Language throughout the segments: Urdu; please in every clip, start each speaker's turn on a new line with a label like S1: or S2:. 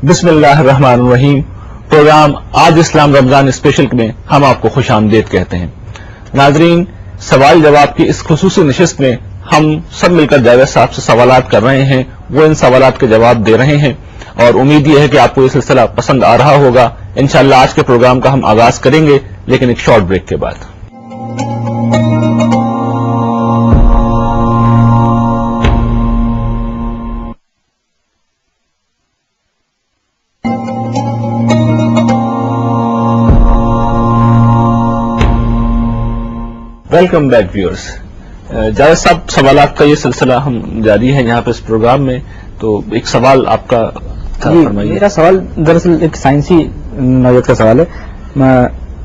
S1: بسم اللہ الرحمن الرحیم. پروگرام آج اسلام رمضان اسپیشل میں ہم آپ کو خوش آمدید کہتے ہیں. ناظرین، سوال جواب کی اس خصوصی نشست میں ہم سب مل کر جاوید صاحب سے سوالات کر رہے ہیں. وہ ان سوالات کے جواب دے رہے ہیں اور امید یہ ہے کہ آپ کو یہ سلسلہ پسند آ رہا ہوگا. انشاءاللہ آج کے پروگرام کا ہم آغاز کریں گے، لیکن ایک شارٹ بریک کے بعد. Welcome back viewers. جاوید صاحب، سوالات کا یہ سلسلہ ہم جاری ہے یہاں پہ اس پروگرام میں. تو ایک سوال آپ کا فرمائیے.
S2: میرا سوال دراصل ایک سائنسی نوعیت کا سوال ہے.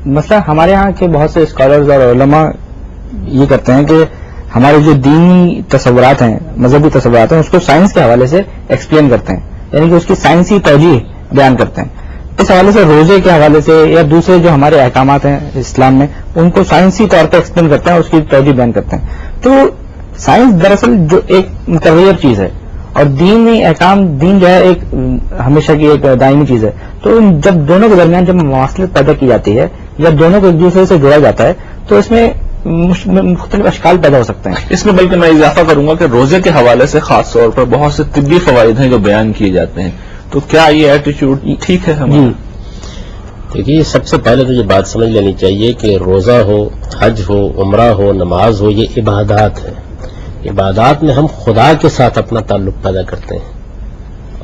S2: مثلا ہمارے ہاں کے بہت سے اسکالرز اور علماء یہ کرتے ہیں کہ ہمارے جو دینی تصورات ہیں، مذہبی تصورات ہیں، اس کو سائنس کے حوالے سے ایکسپلین کرتے ہیں، یعنی کہ اس کی سائنسی توجیہ بیان کرتے ہیں. اس حوالے سے روزے کے حوالے سے یا دوسرے جو ہمارے احکامات ہیں اسلام میں، ان کو سائنسی طور پہ ایکسپلین کرتے ہیں، اس کی توجیہ بیان کرتے ہیں. تو سائنس دراصل جو ایک متغیر چیز ہے اور دینی احکام، دین جو ہے ایک ہمیشہ کی ایک دائمی چیز ہے. تو جب دونوں کے درمیان جب مواصلت پیدا کی جاتی ہے، جب دونوں کو ایک دوسرے سے جوڑا جاتا ہے، تو اس میں مختلف اشکال پیدا ہو سکتے ہیں.
S1: اس میں بلکہ میں اضافہ کروں گا کہ روزے کے حوالے سے خاص طور پر بہت سے طبی فوائد ہیں جو بیان کیے جاتے ہیں. تو کیا یہ ایٹیچیوڈ ٹھیک ہے ہمارا؟
S3: دیکھیے، سب سے پہلے تو یہ بات سمجھ لینی چاہیے کہ روزہ ہو، حج ہو، عمرہ ہو، نماز ہو، یہ عبادات ہیں. عبادات میں ہم خدا کے ساتھ اپنا تعلق پیدا کرتے ہیں،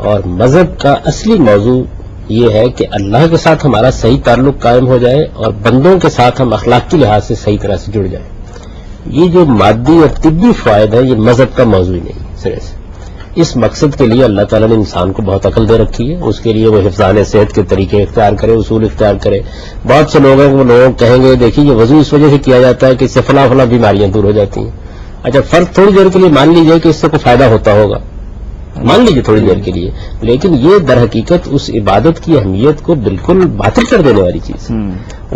S3: اور مذہب کا اصلی موضوع یہ ہے کہ اللہ کے ساتھ ہمارا صحیح تعلق قائم ہو جائے اور بندوں کے ساتھ ہم اخلاقی لحاظ سے صحیح طرح سے جڑ جائیں. یہ جو مادی اور طبی فوائد ہیں، یہ مذہب کا موضوع ہی نہیں سرے سے. اس مقصد کے لیے اللہ تعالیٰ نے انسان کو بہت عقل دے رکھی ہے. اس کے لیے وہ حفظان صحت کے طریقے اختیار کرے، اصول اختیار کرے. بہت سے لوگ ہیں وہ لوگ کہیں گے دیکھیے یہ وضو اس وجہ سے کیا جاتا ہے کہ اس سے فلاں فلاں بیماریاں دور ہو جاتی ہیں. اچھا، فرض تھوڑی دیر کے لیے مان لیجئے کہ اس سے کوئی فائدہ ہوتا ہوگا، مان لیجئے تھوڑی دیر کے لیے، لیکن یہ در حقیقت اس عبادت کی اہمیت کو بالکل باطل کر دینے والی چیز ہے.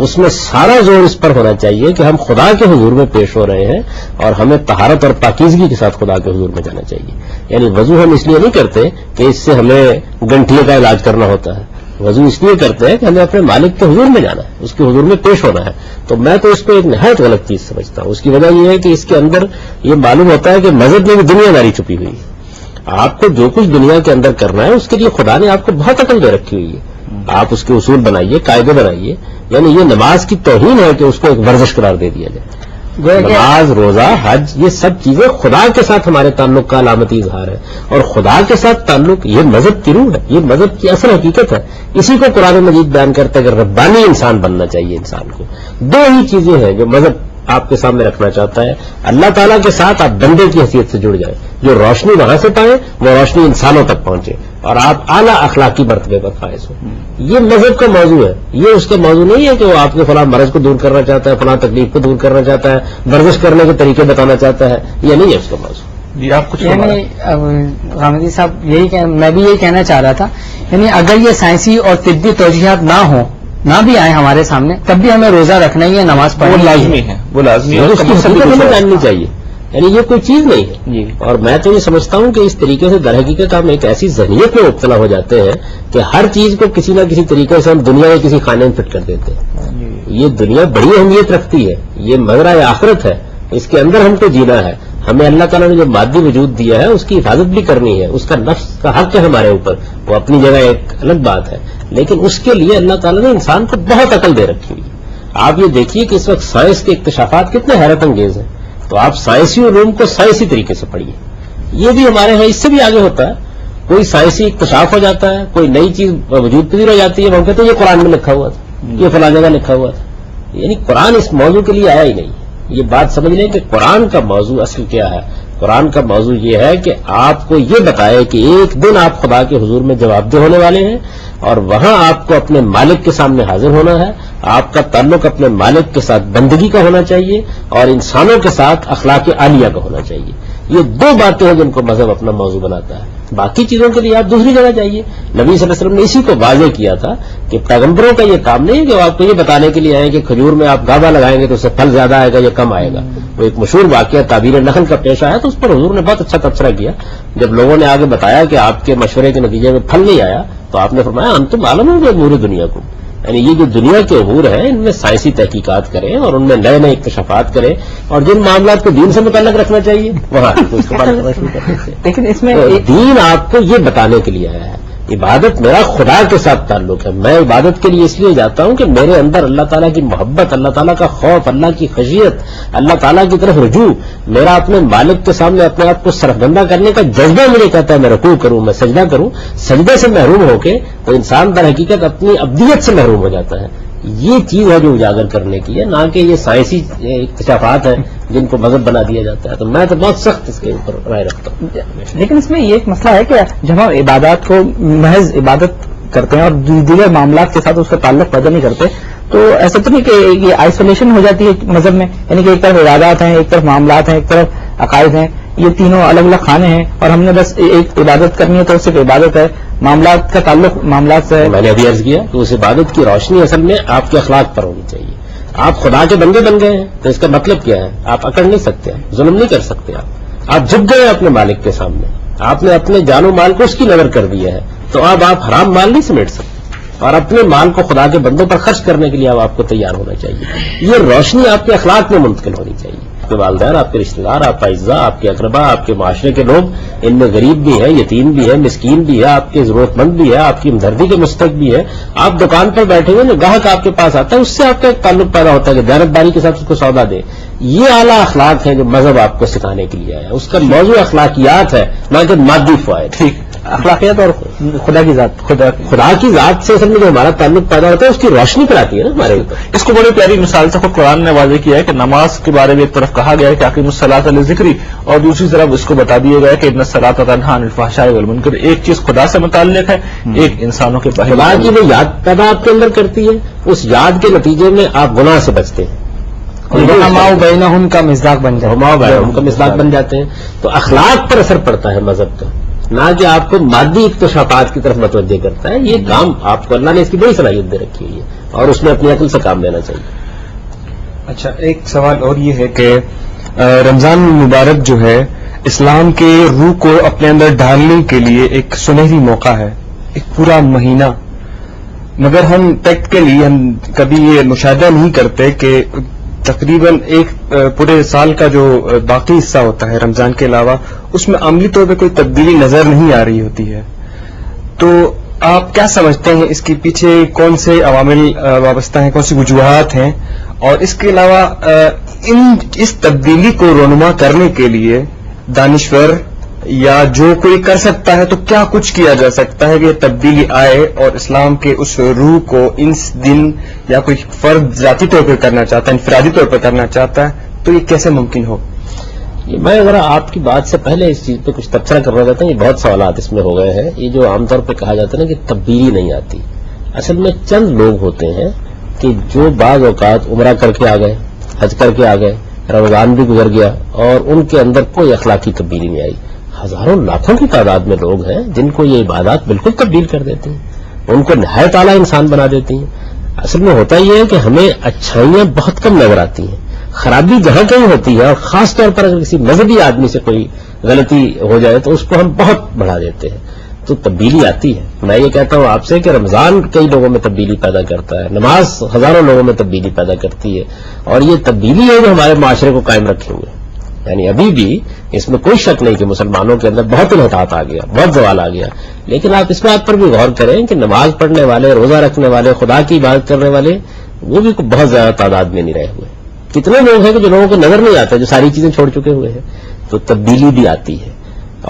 S3: اس میں سارا زور اس پر ہونا چاہیے کہ ہم خدا کے حضور میں پیش ہو رہے ہیں اور ہمیں طہارت اور پاکیزگی کے ساتھ خدا کے حضور میں جانا چاہیے. یعنی وضو ہم اس لیے نہیں کرتے کہ اس سے ہمیں گنٹھیے کا علاج کرنا ہوتا ہے. وضو اس لیے کرتے ہیں کہ ہمیں اپنے مالک کے حضور میں جانا ہے، اس کے حضور میں پیش ہونا ہے. تو میں تو اس کو ایک نہایت غلط چیز سمجھتا ہوں. اس کی وجہ یہ ہے کہ اس کے اندر یہ معلوم ہوتا ہے کہ مذہب میں بھی دنیا داری چھپی ہوئی ہے. آپ کو جو کچھ دنیا کے اندر کرنا ہے اس کے لیے خدا نے آپ کو بہت عقل دے رکھی ہوئی ہے. آپ اس کے اصول بنائیے، قاعدے بنائیے. یعنی یہ نماز کی توہین ہے کہ اس کو ایک ورزش قرار دے دیا جائے. نماز، روزہ، حج، یہ سب چیزیں خدا کے ساتھ ہمارے تعلق کا علامتی اظہار ہے، اور خدا کے ساتھ تعلق یہ مذہب کی روح ہے، یہ مذہب کی اصل حقیقت ہے. اسی کو قرآن مجید بیان کرتا ہے کہ ربانی انسان بننا چاہیے انسان کو. دو ہی چیزیں ہیں جو مذہب آپ کے سامنے رکھنا چاہتا ہے. اللہ تعالیٰ کے ساتھ آپ بندے کی حیثیت سے جڑ جائیں، جو روشنی وہاں سے پائیں وہ روشنی انسانوں تک پہنچے اور آپ اعلیٰ اخلاقی مرتبے پر فائز ہوں. یہ مذہب کا موضوع ہے. یہ اس کا موضوع نہیں ہے کہ وہ آپ کے فلاں مرض کو دور کرنا چاہتا ہے، فلاں تکلیف کو دور کرنا چاہتا ہے، ورزش کرنے کے طریقے بتانا چاہتا ہے. یہ نہیں ہے اس کا موضوع.
S1: جی آپ کچھ
S2: غامدی صاحب، میں بھی یہی کہنا چاہ رہا تھا. یعنی اگر یہ سائنسی اور طبی توجیحات نہ بھی آئے ہمارے سامنے، تب بھی ہمیں روزہ رکھنا ہی ہے، نماز پڑھنا لازمی ہے.
S1: وہ لازمی ہے،
S3: اس کی حقیقت جاننی چاہیے. یعنی یہ کوئی چیز نہیں ہے جی. اور میں تو یہ سمجھتا ہوں کہ اس طریقے سے در حقیقت ہم ایک ایسی ذہنیت میں مبتلا ہو جاتے ہیں کہ ہر چیز کو کسی نہ کسی طریقے سے ہم دنیا میں کسی خانے میں فٹ کر دیتے ہیں. یہ دنیا بڑی اہمیت رکھتی ہے، یہ مزرعہ آخرت ہے، اس کے اندر ہم کو جینا ہے. ہمیں اللہ تعالیٰ نے جو مادی وجود دیا ہے اس کی حفاظت بھی کرنی ہے، اس کا نفس کا حق ہے ہمارے اوپر، وہ اپنی جگہ ایک الگ بات ہے. لیکن اس کے لیے اللہ تعالیٰ نے انسان کو بہت عقل دے رکھی ہوئی. آپ یہ دیکھیے کہ اس وقت سائنس کے اکتشافات کتنے حیرت انگیز ہیں. تو آپ سائنسی علوم کو سائنسی طریقے سے پڑھیے. یہ بھی ہمارے ہاں اس سے بھی آگے ہوتا ہے. کوئی سائنسی اکتشاف ہو جاتا ہے، کوئی نئی چیز وجود پذیر ہو جاتی ہے، وہ کہتے ہیں یہ قرآن میں لکھا ہوا تھا، یہ فلاں جگہ لکھا ہوا تھا. یعنی قرآن اس موضوع کے لیے آیا ہی نہیں. یہ بات سمجھ لیں کہ قرآن کا موضوع اصل کیا ہے. قرآن کا موضوع یہ ہے کہ آپ کو یہ بتائے کہ ایک دن آپ خدا کے حضور میں جواب دہ ہونے والے ہیں، اور وہاں آپ کو اپنے مالک کے سامنے حاضر ہونا ہے. آپ کا تعلق اپنے مالک کے ساتھ بندگی کا ہونا چاہیے اور انسانوں کے ساتھ اخلاق عالیہ کا ہونا چاہیے. یہ دو باتیں ہیں جن کو مذہب اپنا موضوع بناتا ہے. باقی چیزوں کے لیے آپ دوسری جگہ جائیے. نبی صلی اللہ علیہ وسلم نے اسی کو واضح کیا تھا کہ پیغمبروں کا یہ کام نہیں ہے کہ وہ آپ کو یہ بتانے کے لیے آئے کہ کھجور میں آپ گابا لگائیں گے تو اس سے پھل زیادہ آئے گا یا کم آئے گا. وہ ایک مشہور واقعہ تعبیر نخل کا پیش آیا تو اس پر حضور نے بہت اچھا تبصرہ کیا. جب لوگوں نے آگے بتایا کہ آپ کے مشورے کے نتیجے میں پھل نہیں آیا تو آپ نے فرمایا انتم عالم ہو امور دنیا کو، یعنی یہ جو دنیا کے امور ہیں ان میں سائنسی تحقیقات کریں اور ان میں نئے نئے اکتشافات کریں، اور جن معاملات کو دین سے متعلق رکھنا چاہیے وہاں اس کے بعد کرنا شروع کر دیتے ہیں.
S2: لیکن اس میں
S3: دین آپ کو یہ بتانے کے لیے آیا ہے عبادت میرا خدا کے ساتھ تعلق ہے. میں عبادت کے لیے اس لیے جاتا ہوں کہ میرے اندر اللہ تعالیٰ کی محبت، اللہ تعالیٰ کا خوف، اللہ کی خشیت، اللہ تعالیٰ کی طرف رجوع، میرا اپنے مالک کے سامنے اپنے آپ کو سرفگندہ کرنے کا جذبہ مجھے کہتا ہے میں رکوع کروں، میں سجدہ کروں. سجدے سے محروم ہو کے تو انسان در حقیقت اپنی ابدیت سے محروم ہو جاتا ہے. یہ چیز ہے جو اجاگر کرنے کی ہے، نہ کہ یہ سائنسی اکتشافات ہیں جن کو مذہب بنا دیا جاتا ہے. تو میں تو بہت سخت اس کے اوپر رائے رکھتا ہوں.
S2: لیکن اس میں یہ ایک مسئلہ ہے کہ جب ہم عبادات کو محض عبادت کرتے ہیں اور دیگر معاملات کے ساتھ اس کا تعلق پیدا نہیں کرتے تو ایسا تو نہیں کہ یہ آئسولیشن ہو جاتی ہے مذہب میں، یعنی کہ ایک طرف عبادات ہیں، ایک طرف معاملات ہیں، ایک طرف عقائد ہیں، یہ تینوں الگ الگ خانے ہیں اور ہم نے بس ایک عبادت کرنی ہے تو صرف عبادت ہے، معاملات کا تعلق معاملات سے ہے.
S3: میں نے ابھی عرض کیا کہ اس عبادت کی روشنی اصل میں آپ کے اخلاق پر ہونی چاہیے. آپ خدا کے بندے بن گئے ہیں تو اس کا مطلب کیا ہے؟ آپ اکڑ نہیں سکتے، ظلم نہیں کر سکتے، آپ جھک گئے اپنے مالک کے سامنے، آپ نے اپنے جان و مال کو اس کی نظر کر دیا ہے تو اب آپ حرام مال نہیں سمیٹ سکتے، اور اپنے مال کو خدا کے بندوں پر خرچ کرنے کے لیے اب آپ کو تیار ہونا چاہیے. یہ روشنی آپ کے اخلاق میں منتقل ہونی چاہیے. آپ کے والدین، آپ کے رشتہ دار، آپ کا اعزا، آپ کے اقربا، آپ کے معاشرے کے لوگ، ان میں غریب بھی ہے، یتیم بھی ہے، مسکین بھی ہے، آپ کے ضرورت مند بھی ہے، آپ کی ہمدردی کے مستحق بھی ہے. آپ دکان پر بیٹھے ہوئے جو گاہک آپ کے پاس آتا ہے اس سے آپ کا ایک تعلق پیدا ہوتا ہے کہ دیانتداری کے ساتھ اس کو سودا دے. یہ اعلیٰ اخلاق ہیں جو مذہب آپ کو سکھانے کے لیے آیا. اس کا موضوع اخلاقیات ہے نہ کہ مادی فوائد.
S2: ٹھیک، اخلاقیات اور خدا کی ذات،
S3: خدا کی ذات سے اصل میں جو ہمارا تعلق پیدا ہوتا ہے اس کی روشنی کراتی ہے نا ہمارے اوپر.
S1: اس کو بڑی پیاری مثال سے خود قرآن نے واضح کیا ہے کہ نماز کے بارے میں ایک طرف کہا گیا ہے کہ اقیموا الصلاۃ لذکری، اور دوسری طرف اس کو بتا دیا گیا ہے کہ ان الصلاۃ تنہی عن الفحشاء والمنکر. ایک چیز خدا سے متعلق ہے، ایک انسانوں کے باہر.
S3: خدا کی وہ یاد پیدا آپ کے اندر کرتی ہے، اس یاد کے نتیجے میں آپ گناہ سے بچتے ہیں،
S2: ہماؤ بینہم کا مصداق بن جائے،
S3: ہماؤ بینہم کا مصداق بن جاتے ہیں. تو اخلاق پر اثر پڑتا ہے مذہب کا، نہ کہ آپ کو مادی اکتشافات کی طرف متوجہ کرتا ہے. یہ کام آپ کو اللہ نے اس کی بڑی صلاحیت دے رکھی ہوئی ہے اور اس میں اپنی عقل سے کام لینا چاہیے.
S4: اچھا، ایک سوال اور یہ ہے کہ رمضان مبارک جو ہے اسلام کے روح کو اپنے اندر ڈالنے کے لیے ایک سنہری موقع ہے، ایک پورا مہینہ، مگر ہم پریکٹیکلی ہم کبھی یہ مشاہدہ نہیں کرتے کہ تقریباً ایک پورے سال کا جو باقی حصہ ہوتا ہے رمضان کے علاوہ اس میں عملی طور پہ کوئی تبدیلی نظر نہیں آ رہی ہوتی ہے. تو آپ کیا سمجھتے ہیں اس کے پیچھے کون سے عوامل وابستہ ہیں، کون سی وجوہات ہیں، اور اس کے علاوہ اس تبدیلی کو رونما کرنے کے لیے دانشور یا جو کوئی کر سکتا ہے تو کیا کچھ کیا جا سکتا ہے کہ یہ تبدیلی آئے اور اسلام کے اس روح کو اس دن یا کوئی فرد ذاتی طور پر کرنا چاہتا ہے، انفرادی طور پر کرنا چاہتا ہے تو یہ کیسے ممکن ہو؟
S3: میں ذرا آپ کی بات سے پہلے اس چیز پہ کچھ تبصرہ کرنا چاہتا ہوں. یہ بہت سوالات اس میں ہو گئے ہیں. یہ جو عام طور پہ کہا جاتا ہے نا کہ تبدیلی نہیں آتی، اصل میں چند لوگ ہوتے ہیں کہ جو بعض اوقات عمرہ کر کے آ گئے، حج کر کے آ گئے، رمضان بھی گزر گیا اور ان کے اندر کوئی اخلاقی تبدیلی نہیں آئی. ہزاروں لاکھوں کی تعداد میں لوگ ہیں جن کو یہ عبادات بالکل تبدیل کر دیتی ہیں، ان کو نہایت اعلیٰ انسان بنا دیتی ہیں. اصل میں ہوتا یہ ہے کہ ہمیں اچھائیاں بہت کم نظر آتی ہیں، خرابی جہاں کہیں ہوتی ہے، اور خاص طور پر اگر کسی مذہبی آدمی سے کوئی غلطی ہو جائے تو اس کو ہم بہت بڑھا دیتے ہیں. تو تبدیلی آتی ہے. میں یہ کہتا ہوں آپ سے کہ رمضان کئی لوگوں میں تبدیلی پیدا کرتا ہے، نماز ہزاروں لوگوں میں تبدیلی پیدا کرتی ہے، اور یہ تبدیلی ہے جو ہمارے معاشرے کو قائم رکھے ہوئے. یعنی ابھی بھی اس میں کوئی شک نہیں کہ مسلمانوں کے اندر بہت انحطاط آ گیا، بہت زوال آ گیا. لیکن آپ اس بات پر بھی غور کریں کہ نماز پڑھنے والے، روزہ رکھنے والے، خدا کی عبادت کرنے والے وہ بھی بہت زیادہ تعداد میں نہیں رہے ہوئے. کتنے لوگ ہیں کہ جو لوگوں کو نظر نہیں آتے، جو ساری چیزیں چھوڑ چکے ہوئے ہیں. تو تبدیلی بھی آتی ہے،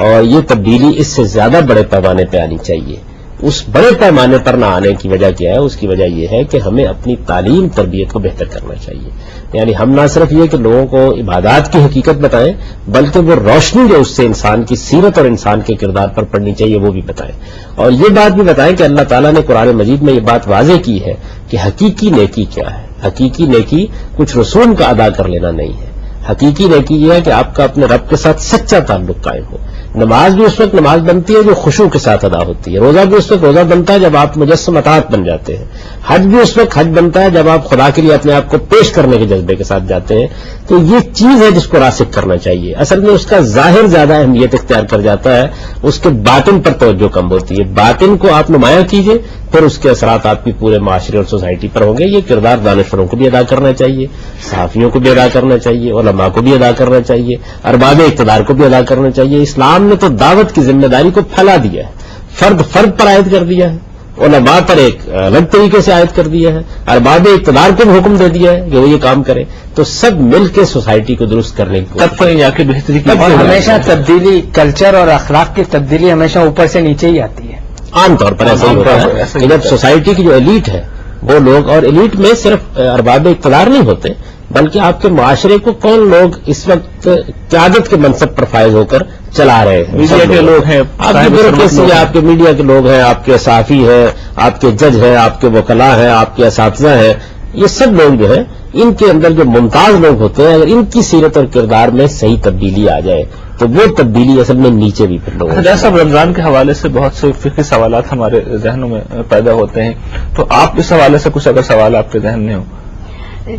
S3: اور یہ تبدیلی اس سے زیادہ بڑے پیمانے پہ آنی چاہیے. اس بڑے پیمانے پر نہ آنے کی وجہ کیا ہے؟ اس کی وجہ یہ ہے کہ ہمیں اپنی تعلیم تربیت کو بہتر کرنا چاہیے. یعنی ہم نہ صرف یہ کہ لوگوں کو عبادات کی حقیقت بتائیں، بلکہ وہ روشنی جو اس سے انسان کی سیرت اور انسان کے کردار پر پڑنی چاہیے وہ بھی بتائیں. اور یہ بات بھی بتائیں کہ اللہ تعالیٰ نے قرآن مجید میں یہ بات واضح کی ہے کہ حقیقی نیکی کیا ہے. حقیقی نیکی کچھ رسوم کا ادا کر لینا نہیں ہے. حقیقی نیکی یہ ہے کہ آپ کا اپنے رب کے ساتھ سچا تعلق قائم ہو. نماز بھی اس وقت نماز بنتی ہے جو خشوع کے ساتھ ادا ہوتی ہے. روزہ بھی اس وقت روزہ بنتا ہے جب آپ مجسم اطاعت بن جاتے ہیں. حج بھی اس وقت حج بنتا ہے جب آپ خدا کے لیے اپنے آپ کو پیش کرنے کے جذبے کے ساتھ جاتے ہیں. تو یہ چیز ہے جس کو راسخ کرنا چاہیے. اصل میں اس کا ظاہر زیادہ اہمیت اختیار کر جاتا ہے, اس کے باطن پر توجہ کم ہوتی ہے. باطن کو آپ نمایاں کیجئے, پھر اس کے اثرات آپ کی پورے معاشرے اور سوسائٹی پر ہوں گے. یہ کردار دانشوروں کو بھی ادا کرنا چاہیے, صحافیوں کو بھی ادا کرنا چاہیے, علماء کو بھی ادا کرنا چاہیے, ارباب اقتدار کو بھی ادا کرنا چاہیے. اسلام نے تو دعوت کی ذمہ داری کو پھیلا دیا ہے, فرد پر عائد کر دیا ہے, علماء پر ایک الگ طریقے سے عائد کر دیا ہے, ارباب اقتدار کو بھی حکم دے دیا ہے کہ وہ یہ کام کرے. تو سب مل کے سوسائٹی کو درست کرنے کی
S1: تب پر جا کے بہتری کی
S2: ہمیشہ تبدیلی, کلچر اور اخلاق کی تبدیلی ہمیشہ اوپر سے نیچے ہی آتی ہے.
S3: عام طور پر ایسا ہی ہوتا ہے کہ جب سوسائٹی کی جو ایلیٹ ہے وہ لوگ, اور ایلیٹ میں صرف ارباب اقتدار نہیں ہوتے بلکہ آپ کے معاشرے کو کون لوگ اس وقت قیادت کے منصب پر فائز ہو کر چلا رہے ہیں.
S1: میڈیا کے لوگ ہیں,
S3: آپ کی بیوروکریسی, آپ کے میڈیا کے لوگ ہیں, آپ کے صحافی ہیں, آپ کے جج ہیں, آپ کے وکلاء ہیں, آپ کے اساتذہ ہیں. یہ سب لوگ جو ہیں ان کے اندر جو ممتاز لوگ ہوتے ہیں, اگر ان کی سیرت اور کردار میں صحیح تبدیلی آ جائے تو وہ تبدیلی اصل میں نیچے بھی پھر لوگ.
S1: جیسا رمضان کے حوالے سے بہت سے فقہی سوالات ہمارے ذہنوں میں پیدا ہوتے ہیں, تو آپ اس حوالے سے کچھ اگر سوال آپ کے ذہن میں ہو.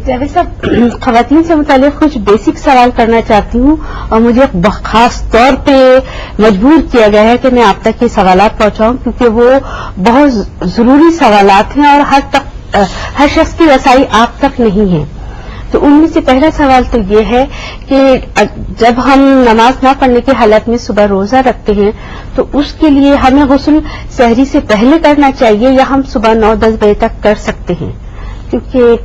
S5: جاوید صاحب, خواتین سے متعلق کچھ بیسک سوال کرنا چاہتی ہوں, اور مجھے خاص طور پہ مجبور کیا گیا ہے کہ میں آپ تک یہ سوالات پہنچاؤں کیونکہ وہ بہت ضروری سوالات ہیں اور ہر شخص کی رسائی آپ تک نہیں ہے. تو ان میں سے پہلا سوال تو یہ ہے کہ جب ہم نماز نہ پڑھنے کی حالت میں صبح روزہ رکھتے ہیں تو اس کے لیے ہمیں غسل سحری سے پہلے کرنا چاہیے یا ہم صبح 9-10 بجے تک کر سکتے ہیں؟ کیونکہ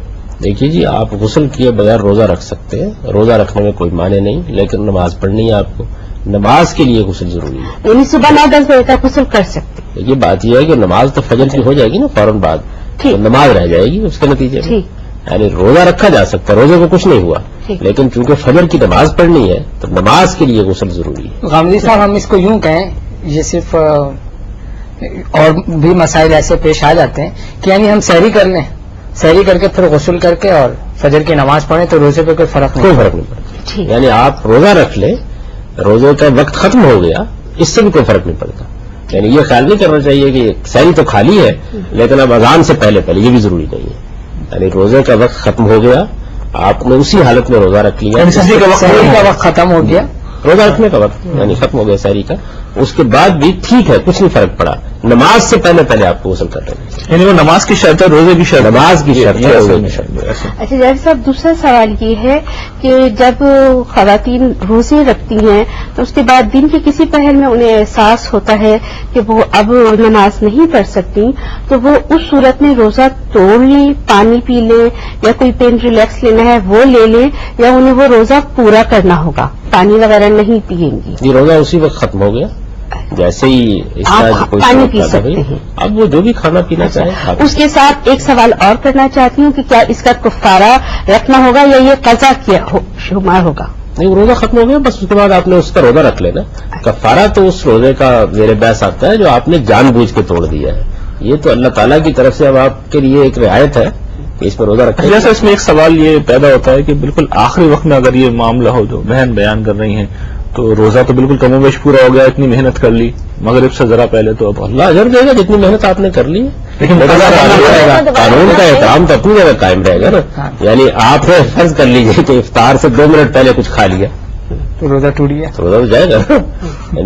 S3: دیکھیے جی, آپ غسل کیے بغیر روزہ رکھ سکتے ہیں, روزہ رکھنے میں کوئی معنی نہیں, لیکن نماز پڑھنی ہے آپ کو. نماز کے لیے غسل ضروری ہے,
S5: یعنی صبح 9-10 بجے تک غسل کر سکتے ہیں.
S3: یہ بات یہ ہے کہ نماز تو فجر کی ہو جائے گی نا فوراً بعد, تو نماز رہ جائے گی اس کے نتیجے میں. یعنی روزہ رکھا جا سکتا ہے, روزے کو کچھ نہیں ہوا, لیکن چونکہ فجر کی نماز پڑھنی ہے تو نماز کے لیے غسل ضروری ہے.
S2: غامدی صاحب, ہم اس کو یوں کہیں, یہ صرف اور بھی مسائل ایسے پیش آ جاتے ہیں کہ یعنی ہم سحری کر لیں, سحری کر کے پھر غسل کر کے اور فجر کی نماز پڑھیں تو روزے پہ کوئی فرق نہیں
S3: پڑتا. یعنی آپ روزہ رکھ لیں, روزے کا وقت ختم ہو گیا, اس سے بھی کوئی فرق نہیں پڑتا. یعنی یہ خیال نہیں کرنا چاہیے کہ سحری تو کھالی ہے لیکن اب اذان سے پہلے یہ بھی ضروری نہیں ہے. یعنی روزے کا وقت ختم ہو گیا, آپ نے اسی حالت میں روزہ رکھ لیا,
S2: سحری کا وقت ختم ہو گیا,
S3: روزہ رکھنے کا وقت یعنی ختم ہو گیا سحری کا, اس کے بعد بھی ٹھیک ہے, کچھ نہیں فرق پڑا. نماز سے پہلے آپ کو غسل کر لیں,
S1: یعنی وہ نماز کی شرط ہے, روزے کی شرط,
S3: نماز کی شرط ہے, روزے کی شرط.
S5: اچھا جاوید صاحب, دوسرا سوال یہ ہے کہ جب خواتین روزے رکھتی ہیں تو اس کے بعد دن کے کسی پہر میں انہیں احساس ہوتا ہے کہ وہ اب نماز نہیں پڑھ سکتی, تو وہ اس صورت میں روزہ توڑ لیں, پانی پی لیں, یا کوئی پین ریلیکس لینا ہے وہ لے لیں, یا انہیں وہ روزہ پورا کرنا ہوگا, پانی وغیرہ نہیں پیئیں گی؟
S3: یہ روزہ اسی وقت ختم ہو گیا جیسے ہی اس کا کوئی
S5: پانی پی سکتے ہیں.
S3: اب وہ جو بھی کھانا پینا چاہے.
S5: اس کے ساتھ ایک سوال اور کرنا چاہتی ہوں کہ کیا اس کا کفارہ رکھنا ہوگا یا یہ قضا کیا شمار ہوگا؟
S3: نہیں, وہ روزہ ختم ہو گیا, بس اس کے بعد آپ نے اس کا روزہ رکھ لینا. کفارہ تو اس روزے کا زیر بحث آتا ہے جو آپ نے جان بوجھ کے توڑ دیا ہے. یہ تو اللہ تعالیٰ کی طرف سے اب آپ کے لیے ایک رعایت ہے کہ اس پر روزہ رکھیں.
S1: جیسا اس میں ایک سوال یہ پیدا ہوتا ہے کہ بالکل آخری وقت میں اگر یہ معاملہ ہو جو بہن بیان کر رہی ہیں, تو روزہ تو بالکل کم و بیش پورا ہو گیا, اتنی محنت کر لی مغرب سے ذرا پہلے, تو اب
S3: اللہ اجر دے گا جتنی محنت آپ نے کر لی, لیکن قانون کا احترام تو اپنی جگہ قائم رہے گا نا. یعنی آپ نے فرض کر لیجیے کہ افطار سے 2 منٹ پہلے کچھ کھا لیا
S2: تو روزہ ٹوٹ گیا,
S3: تو روزہ تو جائے گا.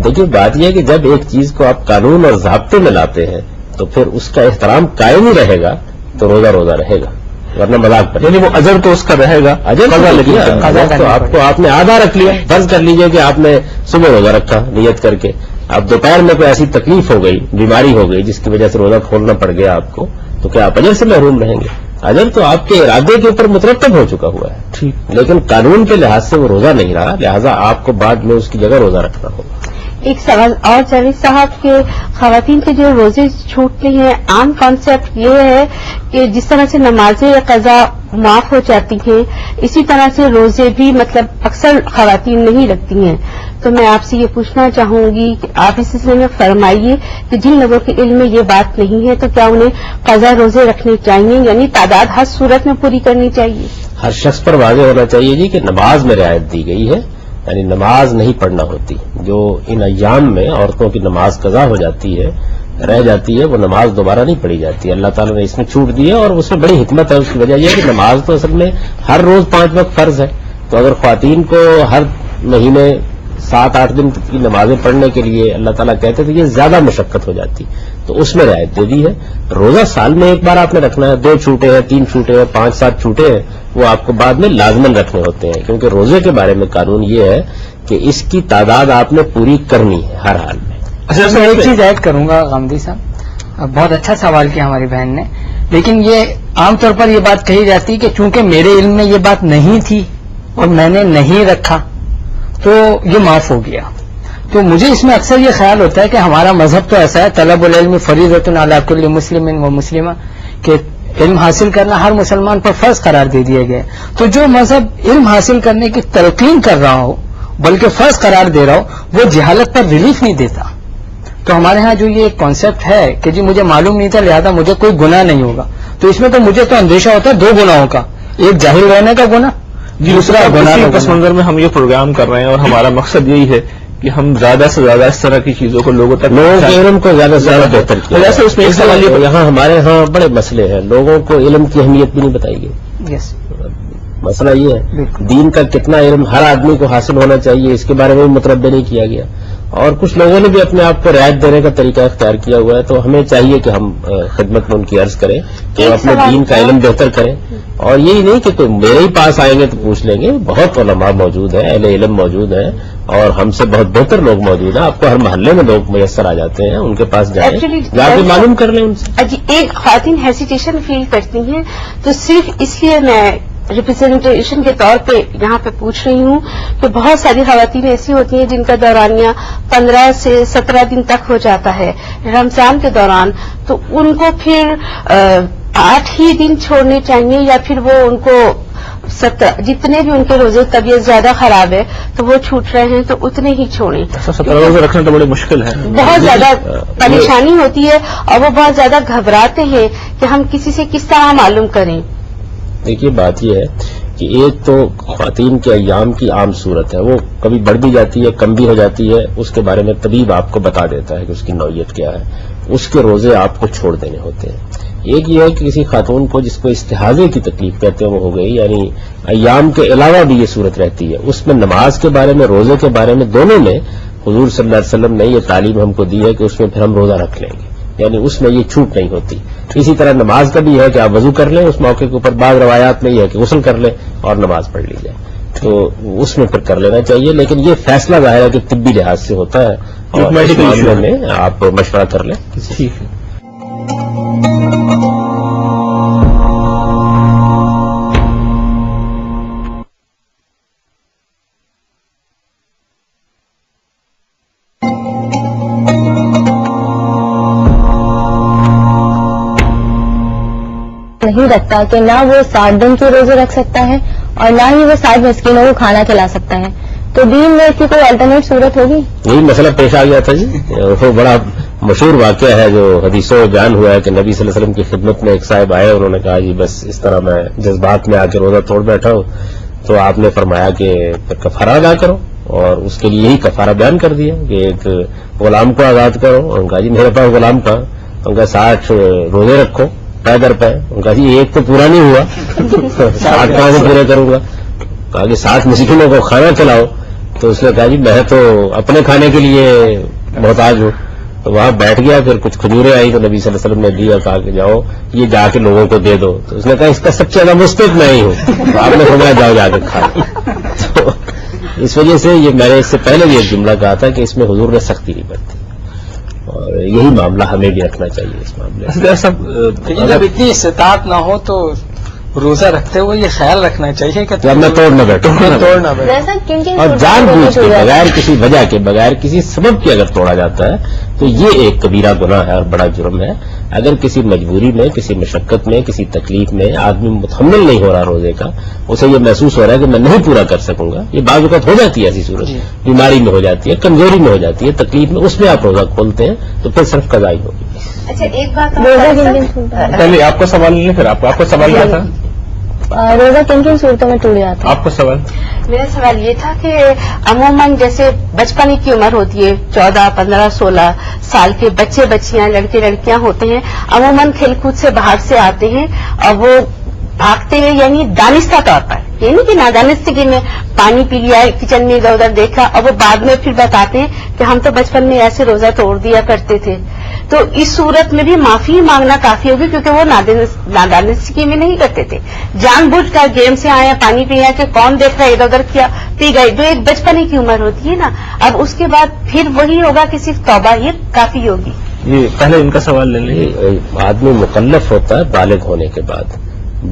S3: دیکھیے بات یہ ہے کہ جب ایک چیز کو آپ قانون اور ضابطے میں لاتے ہیں تو پھر اس کا احترام قائم ہی رہے گا تو روزہ رہے گا, ورنہ مذاق پر.
S1: یعنی وہ اجر تو اس کا رہے گا,
S3: اجر تو آپ نے آدھا رکھ لیا. فرض کر لیجئے کہ آپ نے صبح روزہ رکھا نیت کر کے, اب دوپہر میں کوئی ایسی تکلیف ہو گئی, بیماری ہو گئی جس کی وجہ سے روزہ کھولنا پڑ گیا آپ کو, تو کیا آپ اجر سے محروم رہیں گے؟ اجر تو آپ کے ارادے کے اوپر مترتب ہو چکا ہوا ہے, ٹھیک, لیکن قانون کے لحاظ سے وہ روزہ نہیں رہا, لہذا آپ کو بعد میں اس کی جگہ روزہ رکھنا ہوگا.
S5: ایک سوال اور جاوید صاحب کے خواتین کے جو روزے چھوٹتے ہیں, عام کانسیپٹ یہ ہے کہ جس طرح سے نمازیں قضا معاف ہو جاتی ہیں. اسی طرح سے روزے بھی مطلب اکثر خواتین نہیں رکھتی ہیں. تو میں آپ سے یہ پوچھنا چاہوں گی کہ آپ اس سلسلے میں فرمائیے کہ جن لوگوں کے علم میں یہ بات نہیں ہے تو کیا انہیں قضا روزے رکھنے چاہیے، یعنی تعداد ہر صورت میں پوری کرنی چاہیے؟
S3: ہر شخص پر واضح ہونا چاہیے جی کہ نماز میں رعایت دی گئی ہے، یعنی نماز نہیں پڑھنا ہوتی. جو ان ایام میں عورتوں کی نماز قضا ہو جاتی ہے، رہ جاتی ہے، وہ نماز دوبارہ نہیں پڑھی جاتی. اللہ تعالیٰ نے اس میں چھوٹ دی ہے اور اس میں بڑی حکمت ہے. اس کی وجہ یہ ہے کہ نماز تو اصل میں ہر روز 5 وقت فرض ہے. تو اگر خواتین کو ہر مہینے 7-8 دن کی نمازیں پڑھنے کے لیے اللہ تعالیٰ کہتے تو یہ زیادہ مشقت ہو جاتی. تو اس میں رعایت دے دی ہے. روزہ سال میں ایک بار آپ نے رکھنا ہے. 2 چھوٹے ہیں، 3 چھوٹے ہیں، 5-7 چھوٹے ہیں، وہ آپ کو بعد میں لازمن رکھنے ہوتے ہیں. کیونکہ روزے کے بارے میں قانون یہ ہے کہ اس کی تعداد آپ نے پوری کرنی ہے ہر حال میں.
S2: میں ایک چیز ایڈ کروں گا غامدی صاحب، بہت اچھا سوال کیا ہماری بہن نے، لیکن یہ عام طور پر یہ بات کہی جاتی کہ چونکہ میرے علم میں یہ بات نہیں تھی اور میں نے نہیں رکھا تو یہ معاف ہو گیا. تو مجھے اس میں اکثر یہ خیال ہوتا ہے کہ ہمارا مذہب تو ایسا ہے، طلب العلم فریضۃ علی کل مسلم و مسلمہ، کہ علم حاصل کرنا ہر مسلمان پر فرض قرار دے دیا گیا. تو جو مذہب علم حاصل کرنے کی تلقین کر رہا ہو بلکہ فرض قرار دے رہا ہو، وہ جہالت پر ریلیف نہیں دیتا. تو ہمارے ہاں جو یہ کانسیپٹ ہے کہ جی مجھے معلوم نہیں تھا لہذا مجھے کوئی گناہ نہیں ہوگا، تو اس میں تو مجھے تو اندیشہ ہوتا ہے 2 گناہوں کا، ایک جاہل رہنے کا گناہ، دوسرا گناہ.
S1: اسی پس منظر میں ہم یہ پروگرام کر رہے ہیں اور ہمارا مقصد یہی ہے کہ ہم زیادہ سے زیادہ اس طرح کی چیزوں کو لوگوں تک،
S3: لوگوں کے علم کو زیادہ سے زیادہ بہتر کیا.
S1: ویسے اس میں ایک سوال یہ
S3: یہاں ہمارے ہاں بڑے مسئلے ہیں، لوگوں کو علم کی اہمیت بھی نہیں بتائی گئی.
S2: یس،
S3: مسئلہ یہ ہے دین کا کتنا علم ہر آدمی کو حاصل ہونا چاہیے، اس کے بارے میں بھی متربع نہیں کیا گیا. اور کچھ لوگوں نے بھی اپنے آپ کو رعایت دینے کا طریقہ اختیار کیا ہوا ہے. تو ہمیں چاہیے کہ ہم خدمت میں ان کی عرض کریں کہ وہ اپنے دین کا علم بہتر کریں. اور یہی نہیں کہ کوئی میرے ہی پاس آئیں گے تو پوچھ لیں گے. بہت علماء موجود ہیں، اہل علم موجود ہیں اور ہم سے بہت بہتر لوگ موجود ہیں. آپ کو ہر محلے میں لوگ میسر آ جاتے ہیں، ان کے پاس جائیں، جا کے معلوم کر لیں ان سے.
S5: جی، ایک خواتین ہیسیٹیشن فیل کرتی ہیں تو صرف اس لیے میں ریپرزینٹیشن کے طور پہ یہاں پہ پوچھ رہی ہوں کہ بہت ساری خواتین ایسی ہوتی ہیں جن کا دورانیہ 15 سے 17 دن تک ہو جاتا ہے رمضان کے دوران، تو ان کو پھر 8 ہی دن چھوڑنے چاہیے یا پھر وہ ان کو جتنے بھی ان کے روزے طبیعت زیادہ خراب ہے تو وہ چھوٹ رہے ہیں تو اتنے ہی چھوڑیں.
S1: 17 روزے رکھنا تو بڑی مشکل ہے،
S5: بہت زیادہ پریشانی ہوتی ہے اور وہ بہت زیادہ گھبراتے ہیں کہ ہم کسی سے کس طرح معلوم کریں.
S3: دیکھیے بات یہ ہے کہ ایک تو خواتین کے ایام کی عام صورت ہے، وہ کبھی بڑھ بھی جاتی ہے، کم بھی ہو جاتی ہے. اس کے بارے میں طبیب آپ کو بتا دیتا ہے کہ اس کی نوعیت کیا ہے. اس کے روزے آپ کو چھوڑ دینے ہوتے ہیں. ایک یہ ہے کہ کسی خاتون کو جس کو استحاضے کی تکلیف کہتے ہیں وہ ہو گئی، یعنی ایام کے علاوہ بھی یہ صورت رہتی ہے، اس میں نماز کے بارے میں، روزے کے بارے میں، دونوں میں حضور صلی اللہ علیہ وسلم نے یہ تعلیم ہم کو دی ہے کہ اس میں پھر ہم روزہ رکھ لیں گے، یعنی اس میں یہ چھوٹ نہیں ہوتی. اسی طرح نماز کا بھی ہے کہ آپ وضو کر لیں، اس موقع کے اوپر بعض روایات میں یہ ہے کہ غسل کر لیں اور نماز پڑھ لی جائے، تو اس میں پھر کر لینا چاہیے. لیکن یہ فیصلہ ظاہر ہے کہ طبی لحاظ سے ہوتا ہے اور اس معاملے میں آپ مشورہ کر لیں.
S1: ٹھیک ہے.
S6: نہیں رکھتا کہ نہ وہ 7 دن کے روزے رکھ سکتا ہے اور نہ ہی وہ 7 مسکینوں کو کھانا کھلا سکتا ہے، تو دین میں اس کی کوئی الٹرنیٹ صورت ہوگی؟
S3: یہی مسئلہ پیش آ گیا تھا جی. وہ بڑا مشہور واقعہ ہے جو حدیثوں میں بیان ہوا ہے کہ نبی صلی اللہ علیہ وسلم کی خدمت میں ایک صاحب آئے، انہوں نے کہا جی بس اس طرح میں جذبات میں آ کے روزہ توڑ بیٹھا ہوں. تو آپ نے فرمایا کہ کفارہ ادا کرو، اور اس کے لیے یہی کفارہ بیان کر دیا کہ ایک غلام کو آزاد کرو. انہوں نے کہا جی میرے پاس غلام کہاں؟ ان کا 60 روزے رکھو پے در پے. ان کا جی ایک تو پورا نہیں ہوا 60 کہاں سے پورے کروں گا؟ کہا کہ 60 مسکینوں کو کھانا کھلاؤ. تو اس نے کہا جی میں تو اپنے کھانے کے لیے محتاج ہوں. تو وہاں بیٹھ گیا، پھر کچھ کھجوریں آئی تو نبی صلی اللہ علیہ وسلم نے دیا، کہا کہ جاؤ یہ جا کے لوگوں کو دے دو. تو اس نے کہا اس کا سب سے زیادہ مستحق میں ہی ہوں. تو آپ نے فرمایا جاؤ جا کے کھا. تو اس وجہ سے یہ میں نے اس سے پہلے بھی ایک جملہ کہا تھا کہ اس میں حضور نے سختی نہیں برتی، اور یہی معاملہ ہمیں بھی رکھنا چاہیے اس معاملے
S2: میں. جب اتنی استطاعت نہ ہو تو روزہ رکھتے ہوئے یہ خیال رکنا چاہیے کہ
S3: اب میں توڑ نہ بیٹھوں، اور جان بوجھ کے بغیر کسی وجہ کے، بغیر کسی سبب کے اگر توڑا جاتا ہے تو یہ ایک کبیرہ گناہ ہے اور بڑا جرم ہے. اگر کسی مجبوری میں، کسی مشقت میں، کسی تکلیف میں آدمی متحمل نہیں ہو رہا روزے کا، اسے یہ محسوس ہو رہا ہے کہ میں نہیں پورا کر سکوں گا، یہ بعض اوقات ہو جاتی ہے ایسی صورت، بیماری میں ہو جاتی ہے، کمزوری میں ہو جاتی ہے، تکلیف میں، اس میں آپ روزہ کھولتے ہیں تو پھر صرف قضا ہی ہوگی۔
S5: اچھا ایک بات
S6: روزہ کن کن صورتوں
S1: پہلے آپ کا سوال لیں، پھر آپ کا سوال کیا تھا؟
S6: روزہ کن کن صورتوں میں ٹوٹ جاتا ہے؟
S1: آپ کا سوال؟
S5: میرا سوال یہ تھا کہ عموماً جیسے بچپن کی عمر ہوتی ہے 14، 15، 16 سال کے بچے بچیاں، لڑکے لڑکیاں ہوتے ہیں، عموماً کھیل کود سے باہر سے آتے ہیں اور وہ بھاگتے ہیں، یعنی دانستہ طور پر، یہ نہیں کہ نادانستگی میں پانی پی لیا، کچن میں ادھر ادھر دیکھا، اور وہ بعد میں پھر بتاتے ہیں کہ ہم تو بچپن میں ایسے روزہ توڑ دیا کرتے تھے، تو اس صورت میں بھی معافی مانگنا کافی ہوگی کیونکہ وہ نادانستگی میں نہیں کرتے تھے، جان بوجھ کر گیم سے آئے، پانی پیا کہ کون دیکھ رہا ہے، ادھر ادھر کیا پی گئے، جو ایک بچپنے کی عمر ہوتی ہے نا، اب اس کے بعد پھر وہی ہوگا کہ صرف توبہ یہ کافی ہوگی۔
S1: یہ پہلے ان کا سوال لے لیں۔
S3: آدمی مکلف ہوتا ہے بالغ ہونے کے بعد،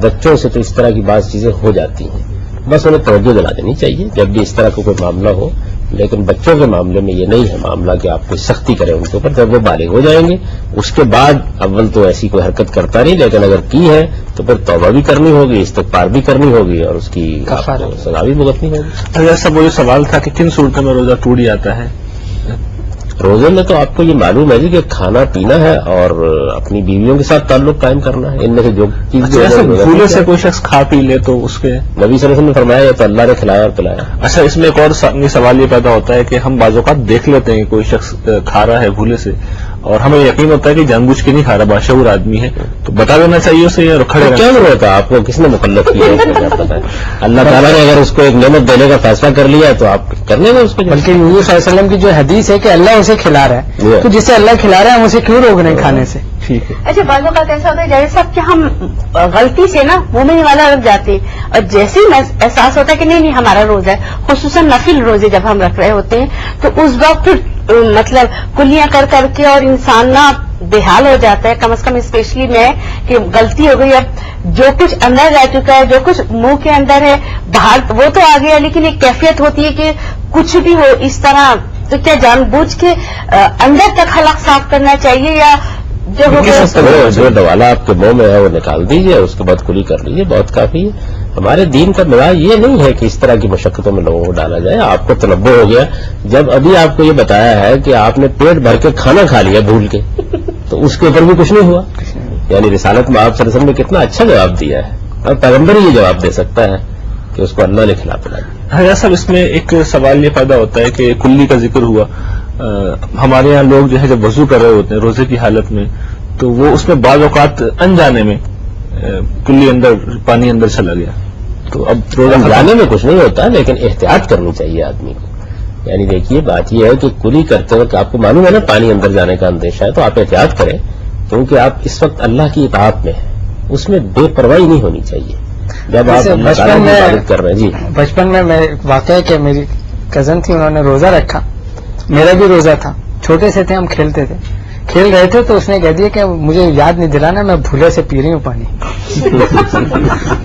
S3: بچوں سے تو اس طرح کی بعض چیزیں ہو جاتی ہیں، بس انہیں توجہ دلا دینی چاہیے جب بھی اس طرح کا کوئی معاملہ ہو، لیکن بچوں کے معاملے میں یہ نہیں ہے معاملہ کہ آپ کوئی سختی کریں ان کے اوپر، جب وہ بالغ ہو جائیں گے اس کے بعد اول تو ایسی کوئی حرکت کرتا نہیں، لیکن اگر کی ہے تو پھر توبہ بھی کرنی ہوگی، استغفار بھی کرنی ہوگی اور اس کی سزا بھی بھگتنی ہوگی۔
S1: ایسا وہ جو سوال تھا کہ کن صورتوں میں روزہ ٹوٹ جاتا ہے؟
S3: روزے میں تو آپ کو یہ معلوم ہے جی کہ کھانا پینا ہے اور اپنی بیویوں کے ساتھ تعلق قائم کرنا ہے، ان میں سے جو چیز
S1: بھولے سے کوئی شخص کھا پی لے تو اس کے
S3: نبی صلی اللہ علیہ وسلم نے فرمایا یا تو اللہ نے کھلایا اور پلایا۔
S1: اچھا، اس میں ایک اور سوال یہ پیدا ہوتا ہے کہ ہم بعض اوقات دیکھ لیتے ہیں کہ کوئی شخص کھا رہا ہے بھولے سے اور ہمیں یقین ہوتا ہے کہ جان بوجھ کے نہیں کھا رہا، باشعور آدمی ہے، تو بتا دینا چاہیے اسے یا کھڑے رہنا؟
S3: کیا ضرورت ہے؟ آپ کو کس نے مکلف کیا ہے اس میں کیا پتا ہے؟ اللہ تعالیٰ نے اگر اس کو ایک نعمت دینے کا فیصلہ کر لیا تو آپ کرنے گے اس کو۔
S2: بلکہ حضور صلی اللہ علیہ وسلم کی جو حدیث ہے کہ اللہ اسے کھلا رہا ہے، تو جسے اللہ کھلا رہا ہے ہم اسے کیوں روک رہے ہیں کھانے سے؟
S1: ٹھیک ہے۔
S5: اچھا بعض اوقات ایسا ہوتا ہے جیسے صاحب کہ ہم غلطی سے نا منہ میں والا رکھ جاتے ہیں اور جیسے ہی احساس ہوتا ہے کہ نہیں ہمارا روزہ ہے، خصوصاً نفل روزے جب ہم رکھ رہے ہوتے ہیں تو اس وقت پھر مطلب کلیاں کر کر کے اور انسان نا بےحال ہو جاتا ہے، کم از کم اسپیشلی میں کہ غلطی ہو گئی، اب جو کچھ اندر رہ چکا ہے، جو کچھ منہ کے اندر ہے باہر وہ تو آ گیا، لیکن ایک کیفیت ہوتی ہے کہ کچھ بھی ہو اس طرح، تو کیا جان بوجھ کے اندر تک حلق صاف کرنا چاہیے یا جو
S3: جو دوالا آپ کے منہ میں ہے وہ نکال دیجیے، اس کے بعد کلی کر لیجیے، بہت کافی ہے۔ ہمارے دین کا مزاج یہ نہیں ہے کہ اس طرح کی مشقتوں میں لوگوں کو ڈالا جائے۔ آپ کو تنبہ ہو گیا جب ابھی آپ کو یہ بتایا ہے کہ آپ نے پیٹ بھر کے کھانا کھا لیا بھول کے، تو اس کے اوپر بھی کچھ نہیں ہوا، یعنی رسالت میں آپ صلی اللہ علیہ وسلم نے کتنا اچھا جواب دیا ہے، اور پیغمبر ہی یہ جواب دے سکتا ہے کہ اس کو اللہ نے کھلا پلا دیا۔
S1: ہاں صاحب، اس میں ایک سوال یہ پیدا ہوتا ہے کہ کلی کا ذکر ہوا، ہمارے یہاں لوگ جو ہے جب وضو کر رہے ہوتے ہیں روزے کی حالت میں تو وہ اس میں بعض اوقات انجانے میں کلی اندر پانی اندر چلا گیا، تو اب روزہ
S3: جانے میں کچھ نہیں ہوتا، لیکن احتیاط کرنی چاہیے آدمی کو۔ یعنی دیکھیے بات یہ ہے کہ کلی کرتے وقت آپ کو معلوم ہے نا پانی اندر جانے کا اندیشہ ہے، تو آپ احتیاط کریں، کیونکہ آپ اس وقت اللہ کی اطاعت میں ہیں، اس میں بے پرواہی نہیں ہونی چاہیے جب آپ اللہ تعالیٰ کی عبادت کر رہے ہیں۔ جی
S2: بچپن میں واقعہ ہے کہ میری کزن تھی، انہوں نے روزہ رکھا، میرا بھی روزہ تھا، چھوٹے سے تھے، ہم کھیلتے تھے، کھیل رہے تھے تو اس نے کہہ دیا کہ مجھے یاد نہیں دلانا، میں بھولے سے پی رہی ہوں پانی۔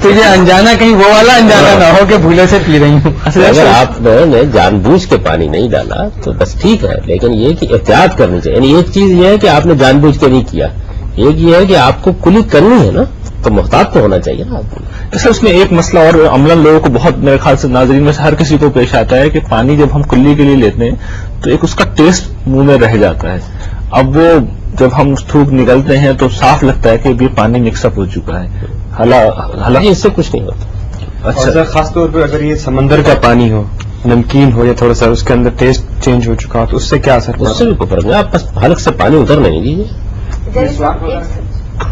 S2: تو یہ انجانا کہیں وہ والا انجانا نہ ہو کہ بھولے سے پی رہی ہوں۔
S3: اگر آپ نے جان بوجھ کے پانی نہیں ڈالا تو بس ٹھیک ہے، لیکن یہ کہ احتیاط کرنی چاہیے۔ یعنی ایک چیز یہ ہے کہ آپ نے جان بوجھ کے نہیں کیا، ایک یہ ہے کہ آپ کو کلی کرنی ہے نا، تو محتاط تو ہونا چاہیے نا آدمی۔
S1: ایسا اس میں ایک مسئلہ اور عملاً لوگوں کو بہت میرے خیال سے ناظرین میں سے ہر کسی کو پیش آتا ہے کہ پانی جب ہم کلی کے لیے لیتے ہیں تو ایک اس کا ٹیسٹ منہ میں رہ جاتا ہے، اب وہ جب ہم تھوک نکلتے ہیں تو صاف لگتا ہے کہ یہ پانی مکس اپ ہو چکا ہے، حالانکہ
S3: اس سے کچھ نہیں ہوتا۔
S4: اچھا، خاص طور پر اگر یہ سمندر کا پانی ہو، نمکین ہو یا تھوڑا سا اس کے اندر ٹیسٹ چینج ہو چکا ہو تو اس سے کیا اثر؟
S3: اس سے بھی کوئی فرق نہیں، آپ بس حلق سے پانی اترنے نہیں دیجیے،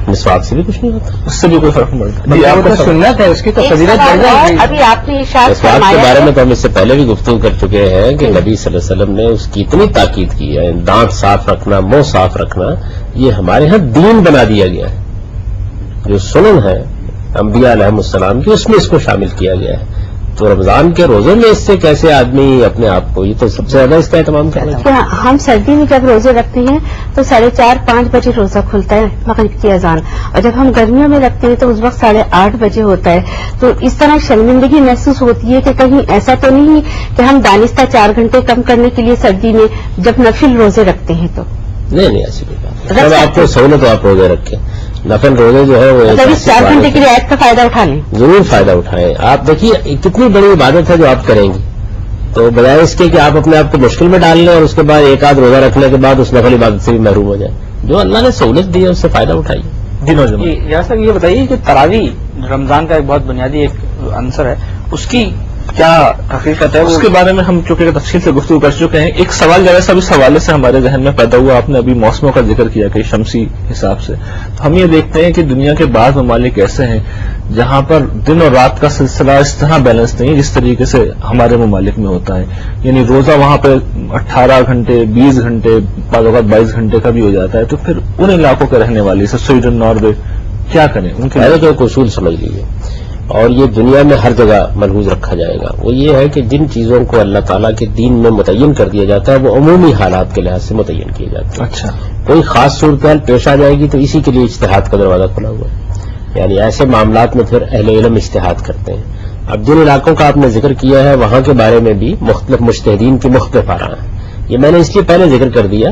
S3: مسواک سے بھی کچھ نہیں ہوتا،
S1: اس سے بھی کوئی فرق نہیں پڑتا۔
S2: سنت ہے اس کی تو فضیلت بڑھ جائے گی۔
S5: ابھی آپ نے ارشاد
S3: مسواک کے
S5: فرمایا
S3: بارے میں تو ہم اس سے پہلے بھی گفتگو کر چکے ہیں کہ نبی صلی اللہ علیہ وسلم نے اس کی اتنی تاکید کی ہے، دانت صاف رکھنا، منہ صاف رکھنا، یہ ہمارے ہاں دین بنا دیا گیا ہے، جو سنن ہے انبیاء علیہ السلام کی اس میں اس کو شامل کیا گیا ہے۔ تو رمضان کے روزے میں اس سے کیسے آدمی اپنے آپ کو، یہ تو سب سے زیادہ اس کا اہتمام کرنا چاہیے۔
S5: ہم سردی میں جب روزے رکھتے ہیں تو 4:30-5 بجے روزہ کھلتا ہے مغرب کی اذان، اور جب ہم گرمیوں میں رکھتے ہیں تو اس وقت 8:30 بجے ہوتا ہے، تو اس طرح شرمندگی محسوس ہوتی ہے کہ کہیں ایسا تو نہیں کہ ہم دانستہ 4 گھنٹے کم کرنے کے لیے سردی میں جب نفل روزے رکھتے ہیں تو
S3: نہیں ایسی کوئی بات جب آپ کو سہولت ہو آپ روزے رکھیں. نفل روزے جو ہے وہ
S5: مطلب اس 4 گھنٹے کی رعایت کا فائدہ اٹھا لیں.
S3: ضرور فائدہ اٹھائیں. آپ دیکھیے کتنی بڑی عبادت ہے جو آپ کریں گی, تو بجائے اس کے کہ آپ اپنے آپ کو مشکل میں ڈال لیں اور اس کے بعد ایک آدھ روزہ رکھنے کے بعد اس نفل عبادت سے بھی محروم ہو جائیں. جو اللہ نے سہولت دی ہے اس سے فائدہ اٹھائیے.
S1: جی نوجوان
S2: یا سر یہ بتائیے کہ تراویح رمضان کا ایک بہت بنیادی ایک عنصر ہے, اس کی کیا حقیقت ہے؟
S1: اس کے بارے میں ہم چونکہ تفصیل سے گفتگو کر چکے ہیں. ایک سوال جاوید صاحب اس حوالے سے ہمارے ذہن میں پیدا ہوا, آپ نے ابھی موسموں کا ذکر کیا کہ شمسی حساب سے, تو ہم یہ دیکھتے ہیں کہ دنیا کے بعض ممالک ایسے ہیں جہاں پر دن اور رات کا سلسلہ اس طرح بیلنس نہیں ہے جس طریقے سے ہمارے ممالک میں ہوتا ہے. یعنی روزہ وہاں پہ 18 گھنٹے 20 گھنٹے بعض اوقات 22 گھنٹے کا بھی ہو جاتا ہے. تو پھر ان علاقوں کے رہنے والے جیسے سویڈن ناروے کیا کریں؟ ان کے
S3: پہلے تو ایک اصول سمجھ لیجیے, اور یہ دنیا میں ہر جگہ ملحوظ رکھا جائے گا. وہ یہ ہے کہ جن چیزوں کو اللہ تعالیٰ کے دین میں متعین کر دیا جاتا ہے وہ عمومی حالات کے لحاظ سے متعین کیے جاتے ہیں.
S1: اچھا,
S3: کوئی خاص صورتحال پیش آ جائے گی تو اسی کے لیے اجتہاد کا دروازہ کھلا ہوا ہے. یعنی ایسے معاملات میں پھر اہل علم اجتہاد کرتے ہیں. اب جن علاقوں کا آپ نے ذکر کیا ہے وہاں کے بارے میں بھی مختلف مجتہدین کی مختلف آراء ہیں. یہ میں نے اس لیے پہلے ذکر کر دیا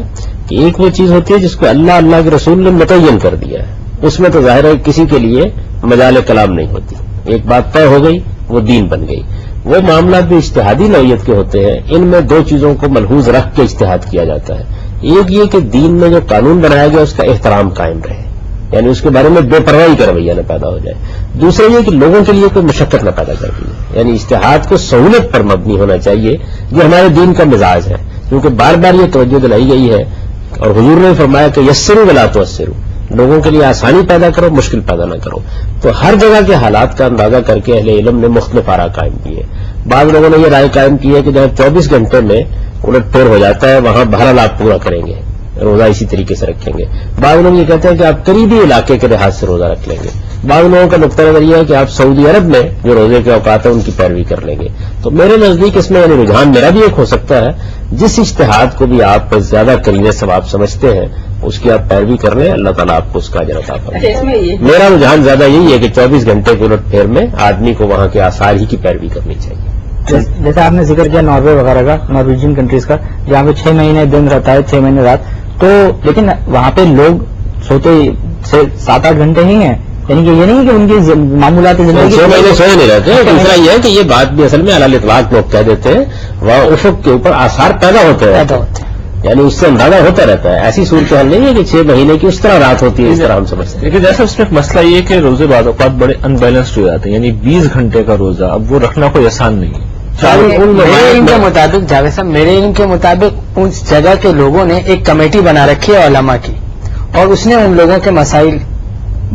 S3: کہ ایک وہ چیز ہوتی ہے جس کو اللہ کے رسول نے متعین کر دیا ہے, اس میں تو ظاہر ہے کسی کے لیے مجال کلام نہیں ہوتی. ایک بات طے ہو گئی وہ دین بن گئی. وہ معاملات بھی اجتہادی نوعیت کے ہوتے ہیں, ان میں دو چیزوں کو ملحوظ رکھ کے اجتہاد کیا جاتا ہے. ایک یہ کہ دین میں جو قانون بنایا گیا اس کا احترام قائم رہے, یعنی اس کے بارے میں بے پرواہی کا رویہ نہ پیدا ہو جائے. دوسرا یہ کہ لوگوں کے لیے کوئی مشقت نہ پیدا کر دی, یعنی اجتہاد کو سہولت پر مبنی ہونا چاہیے جو ہمارے دین کا مزاج ہے. کیونکہ بار بار یہ توجہ دلائی گئی ہے اور حضور نے فرمایا کہ یسروا ولا تعسروا, لوگوں کے لیے آسانی پیدا کرو مشکل پیدا نہ کرو. تو ہر جگہ کے حالات کا اندازہ کر کے اہل علم نے مختلف آراء قائم کی ہے. بعض لوگوں نے یہ رائے قائم کی ہے کہ جہاں 24 گھنٹے میں الٹ پھیر ہو جاتا ہے وہاں بہرحال آپ پورا کریں گے, روزہ اسی طریقے سے رکھیں گے. بعض لوگ یہ کہتے ہیں کہ آپ قریبی علاقے کے لحاظ سے روزہ رکھ لیں گے. بعض لوگوں کا نقطہ نظر یہ ہے کہ آپ سعودی عرب میں جو روزے کے اوقات ہیں ان کی پیروی کر لیں گے. تو میرے نزدیک اس میں یعنی رجحان میرا بھی ایک ہو سکتا ہے, جس اجتہاد کو بھی آپ زیادہ قریب ثواب سمجھتے ہیں اس کی آپ پیروی کر لیں, اللہ تعالیٰ آپ کو اس کا اجر عطا فرمائے. میرا رجحان زیادہ یہی ہے کہ 24 گھنٹے کے الٹ پھیر میں آدمی کو وہاں کے آثار ہی کی پیروی کرنی چاہیے.
S2: جیسے آپ نے ذکر کیا ناروے وغیرہ کا, نارویجین کنٹریز کا, جہاں پہ 6 مہینے دن رہتا ہے 6 مہینے رات, تو لیکن وہاں پہ لوگ سوتے 7-8 گھنٹے ہی ہیں. یعنی کہ یہ نہیں کہ ان کی معمولات زندگی
S3: 6 مہینے سوئے نہیں رہتے. دوسرا یہ ہے کہ یہ بات بھی اصل میں علی الاطلاق لوگ کہہ دیتے ہیں, وہاں افق کے اوپر آثار پیدا ہوتے ہیں, یعنی اس سے اندازہ ہوتا رہتا ہے. ایسی صورتحال نہیں ہے کہ 6 مہینے کی اس طرح رات ہوتی ہے اس طرح ہم سمجھتے ہیں.
S1: لیکن جیسا اس میں ایک مسئلہ یہ کہ روزے بعض اوقات بڑے ان بیلنسڈ ہو جاتے ہیں, یعنی 20 گھنٹے کا روزہ اب وہ رکھنا کوئی آسان نہیں ہے.
S7: میرے علم کے مطابق جاوید صاحب, میرے علم کے مطابق اس جگہ کے لوگوں نے ایک کمیٹی بنا رکھی ہے علماء کی, اور اس نے ان لوگوں کے مسائل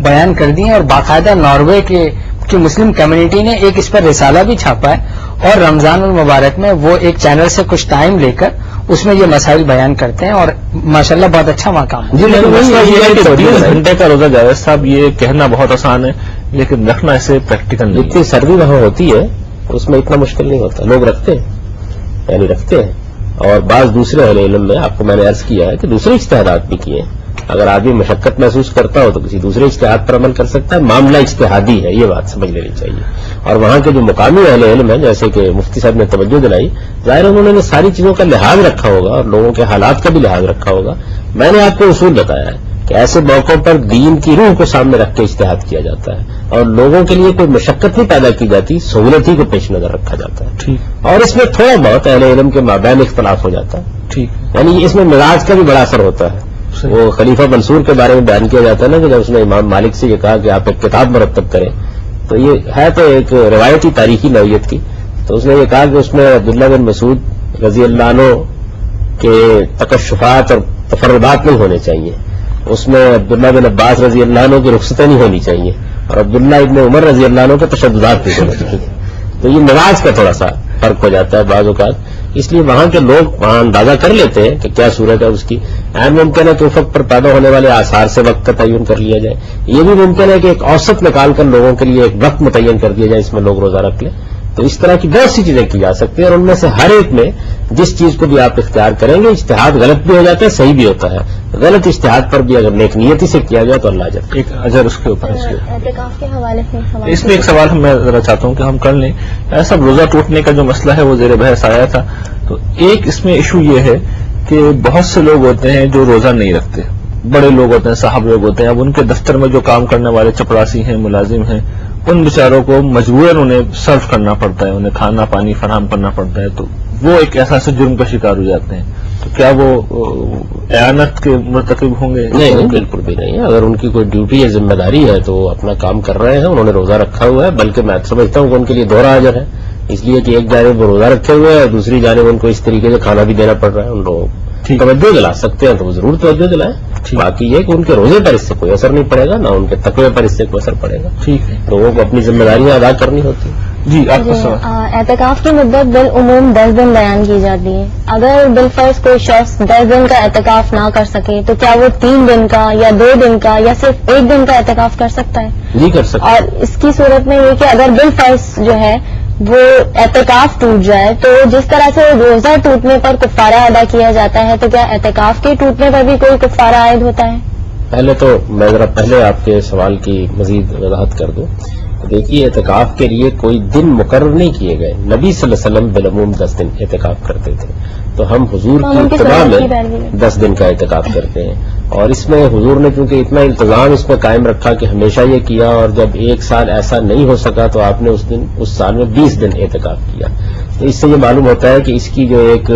S7: بیان کر دیے, اور باقاعدہ ناروے کی مسلم کمیونٹی نے ایک اس پر رسالہ بھی چھاپا ہے, اور رمضان المبارک میں وہ ایک چینل سے کچھ ٹائم لے کر اس میں یہ مسائل بیان کرتے ہیں, اور ماشاءاللہ بہت اچھا مقام ہے.
S1: جی لیکن 20 گھنٹے کا روزہ جاوید صاحب یہ کہنا بہت آسان ہے لیکن رکھنا ایسے پریکٹیکل نہیں.
S3: جتنی سردی وہاں ہوتی ہے اس میں اتنا مشکل نہیں ہوتا, لوگ رکھتے ہیں, یعنی رکھتے ہیں. اور بعض دوسرے اہل علم میں آپ کو میں نے عرض کیا ہے کہ دوسرے اجتہادات بھی کیے ہیں. اگر آدمی مشقت محسوس کرتا ہو تو کسی دوسرے اجتہاد پر عمل کر سکتا ہے. معاملہ اجتہادی ہے, یہ بات سمجھ لینی چاہیے. اور وہاں کے جو مقامی اہل علم ہیں جیسے کہ مفتی صاحب نے توجہ دلائی, ظاہر انہوں نے ساری چیزوں کا لحاظ رکھا ہوگا اور لوگوں کے حالات کا بھی لحاظ رکھا ہوگا. میں نے آپ کو اصول بتایا ہے کہ ایسے موقعوں پر دین کی روح کو سامنے رکھ کے اجتہاد کیا جاتا ہے اور لوگوں کے لیے کوئی مشقت نہیں پیدا کی جاتی, سہولت ہی کو پیش نظر رکھا جاتا ہے. اور اس میں تھوڑا بہت اہل علم کے مابین اختلاف ہو جاتا ہے. ٹھیک, یعنی اس میں مزاج کا بھی بڑا اثر ہوتا ہے. وہ خلیفہ منصور کے بارے میں بیان کیا جاتا ہے نا کہ جب اس نے امام مالک سے یہ کہا کہ آپ ایک کتاب مرتب کریں, تو یہ ہے تو ایک روایتی تاریخی نوعیت کی, تو اس نے یہ کہا کہ اس میں عبداللہ بن مسعود رضی اللہ عنہ کے تکشفات اور تفردات نہیں ہونے چاہیے, اس میں عبداللہ بن عباس رضی اللہ عنہ کی رخصتیں نہیں ہونی چاہیے, اور عبداللہ ابن عمر رضی اللہ عنہ کے تشددات نہیں ہونے چاہیے. تو یہ مزاج کا تھوڑا سا فرق ہو جاتا ہے بعض اوقات, اس لیے وہاں کے لوگ وہاں اندازہ کر لیتے ہیں کہ کیا صورت ہے اس کی. عین ممکن ہے کہ افق پر پیدا ہونے والے آثار سے وقت کا تعین کر لیا جائے, یہ بھی ممکن ہے کہ ایک اوسط نکال کر لوگوں کے لیے ایک وقت متعین کر دیا جائے اس میں لوگ روزہ رکھ لیں. تو اس طرح کی بہت سی چیزیں کی جا سکتی ہیں, اور ان میں سے ہر ایک میں جس چیز کو بھی آپ اختیار کریں گے, اجتہاد غلط بھی ہو جاتا ہے صحیح بھی ہوتا ہے. غلط اجتہاد پر بھی اگر نیک نیتی سے کیا جائے تو اللہ اجر ایک اجر اس کے اوپر.
S6: اعتکاف کے حوالے سے
S1: اس میں ایک سوال میں ذرا چاہتا ہوں کہ ہم کر لیں. ایسا روزہ ٹوٹنے کا جو مسئلہ ہے وہ زیر بحث آیا تھا, تو ایک اس میں ایشو یہ ہے کہ بہت سے لوگ ہوتے ہیں جو روزہ نہیں رکھتے, بڑے لوگ ہوتے ہیں، صاحب لوگ ہوتے ہیں، اب ان کے دفتر میں جو کام کرنے والے چپراسی ہیں، ملازم ہیں، ان بیچاروں کو مجبوراً انہیں سرو کرنا پڑتا ہے، انہیں کھانا پانی فراہم کرنا پڑتا ہے، تو وہ ایک ایسا جرم کا شکار ہو جاتے ہیں. تو کیا وہ اعانت کے مرتکب ہوں گے؟
S3: نہیں، بالکل بھی نہیں. اگر ان کی کوئی ڈیوٹی یا ذمہ داری ہے تو وہ اپنا کام کر رہے ہیں، انہوں نے روزہ رکھا ہوا ہے، بلکہ میں سمجھتا ہوں کہ ان کے لیے دوہرا اجر ہے، اس لیے کہ ایک جانب وہ روزہ رکھے ہوئے ہے، دوسری جانب ان کو اس طریقے سے کھانا بھی دینا پڑ رہا ہے. ان لوگوں توجہ دلا سکتے ہیں تو وہ ضرور توجہ دلائیں. باقی یہ کہ ان کے روزے پر اس سے کوئی اثر نہیں پڑے گا، نہ ان کے تقوی پر اس سے کوئی اثر پڑے گا.
S1: ٹھیک ہے،
S3: لوگوں کو اپنی ذمہ داریاں ادا کرنی ہوتی ہیں.
S1: جی آپ کا سوال.
S6: اعتکاف کی مدت بالعموم 10 دن بیان کی جاتی ہے. اگر بالفرض کوئی شخص 10 دن کا اعتکاف نہ کر سکے تو کیا وہ 3 دن کا یا 2 دن کا یا صرف 1 دن کا اعتکاف کر سکتا ہے؟
S3: جی کر سکتے.
S6: اور اس کی صورت میں یہ کہ اگر بالفرض جو ہے وہ اعتکاف ٹوٹ جائے تو جس طرح سے روزہ ٹوٹنے پر کفارہ ادا کیا جاتا ہے تو کیا اعتکاف کے ٹوٹنے پر بھی کوئی کفارہ عائد ہوتا ہے؟
S3: پہلے تو میں ذرا پہلے آپ کے سوال کی مزید وضاحت کر دوں. دیکھیے اعتکاف کے لیے کوئی دن مقرر نہیں کیے گئے. نبی صلی اللہ علیہ وسلم بالعموم 10 دن اعتکاف کرتے تھے، تو ہم حضور کی اتباع میں 10 دن کا اعتکاف کرتے ہیں. اور اس میں حضور نے چونکہ اتنا انتظام اس میں قائم رکھا کہ ہمیشہ یہ کیا، اور جب ایک سال ایسا نہیں ہو سکا تو آپ نے اس سال میں 20 دن اعتکاف کیا. تو اس سے یہ معلوم ہوتا ہے کہ اس کی جو ایک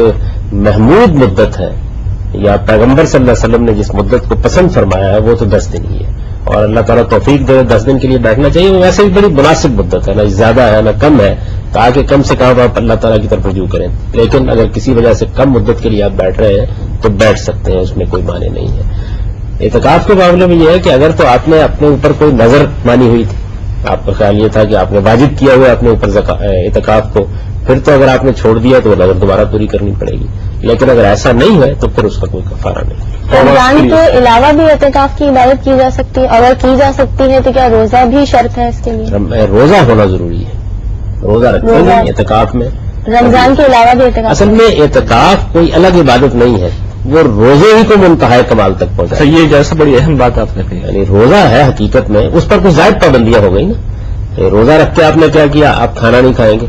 S3: محمود مدت ہے یا پیغمبر صلی اللہ علیہ وسلم نے جس مدت کو پسند فرمایا ہے وہ تو 10 دن ہی ہے. اور اللہ تعالیٰ توفیق دے 10 دن کے لیے بیٹھنا چاہیے. وہ ویسے بھی بڑی مناسب مدت ہے، نہ زیادہ ہے نہ کم ہے، تاکہ کم سے کم آپ اللہ تعالیٰ کی طرف رجوع کریں. لیکن اگر کسی وجہ سے کم مدت کے لیے آپ بیٹھ رہے ہیں تو بیٹھ سکتے ہیں، اس میں کوئی معنی نہیں ہے. اعتکاف کے معاملے میں یہ ہے کہ اگر تو آپ نے اپنے اوپر کوئی نظر مانی ہوئی تھی، آپ کا خیال یہ تھا کہ آپ نے واجب کیا ہوا اپنے اوپر اعتکاف کو، پھر تو اگر آپ نے چھوڑ دیا تو وہ نظر دوبارہ پوری کرنی پڑے گی. لیکن اگر ایسا نہیں ہے تو پھر اس کا کوئی کفارہ نہیں.
S6: رمضان کے علاوہ بھی اعتکاف کی عبادت کی جا سکتی ہے؟ اگر کی جا سکتی ہے تو کیا روزہ بھی شرط ہے اس کے لیے؟
S3: روزہ ہونا ضروری ہے. روزہ رکھتے ہیں اعتکاف میں.
S6: رمضان کے علاوہ بھی اعتکاف؟
S3: اصل میں اعتکاف کوئی الگ عبادت نہیں ہے، وہ روزے ہی کو منتہا کمال تک پہنچا.
S1: یہ جیسا بڑی اہم بات آپ نے کہی،
S3: یعنی روزہ ہے حقیقت میں، اس پر کچھ زائد پابندیاں ہو گئی نا. روزہ رکھ کے آپ نے کیا کیا؟ آپ کھانا نہیں کھائیں گے،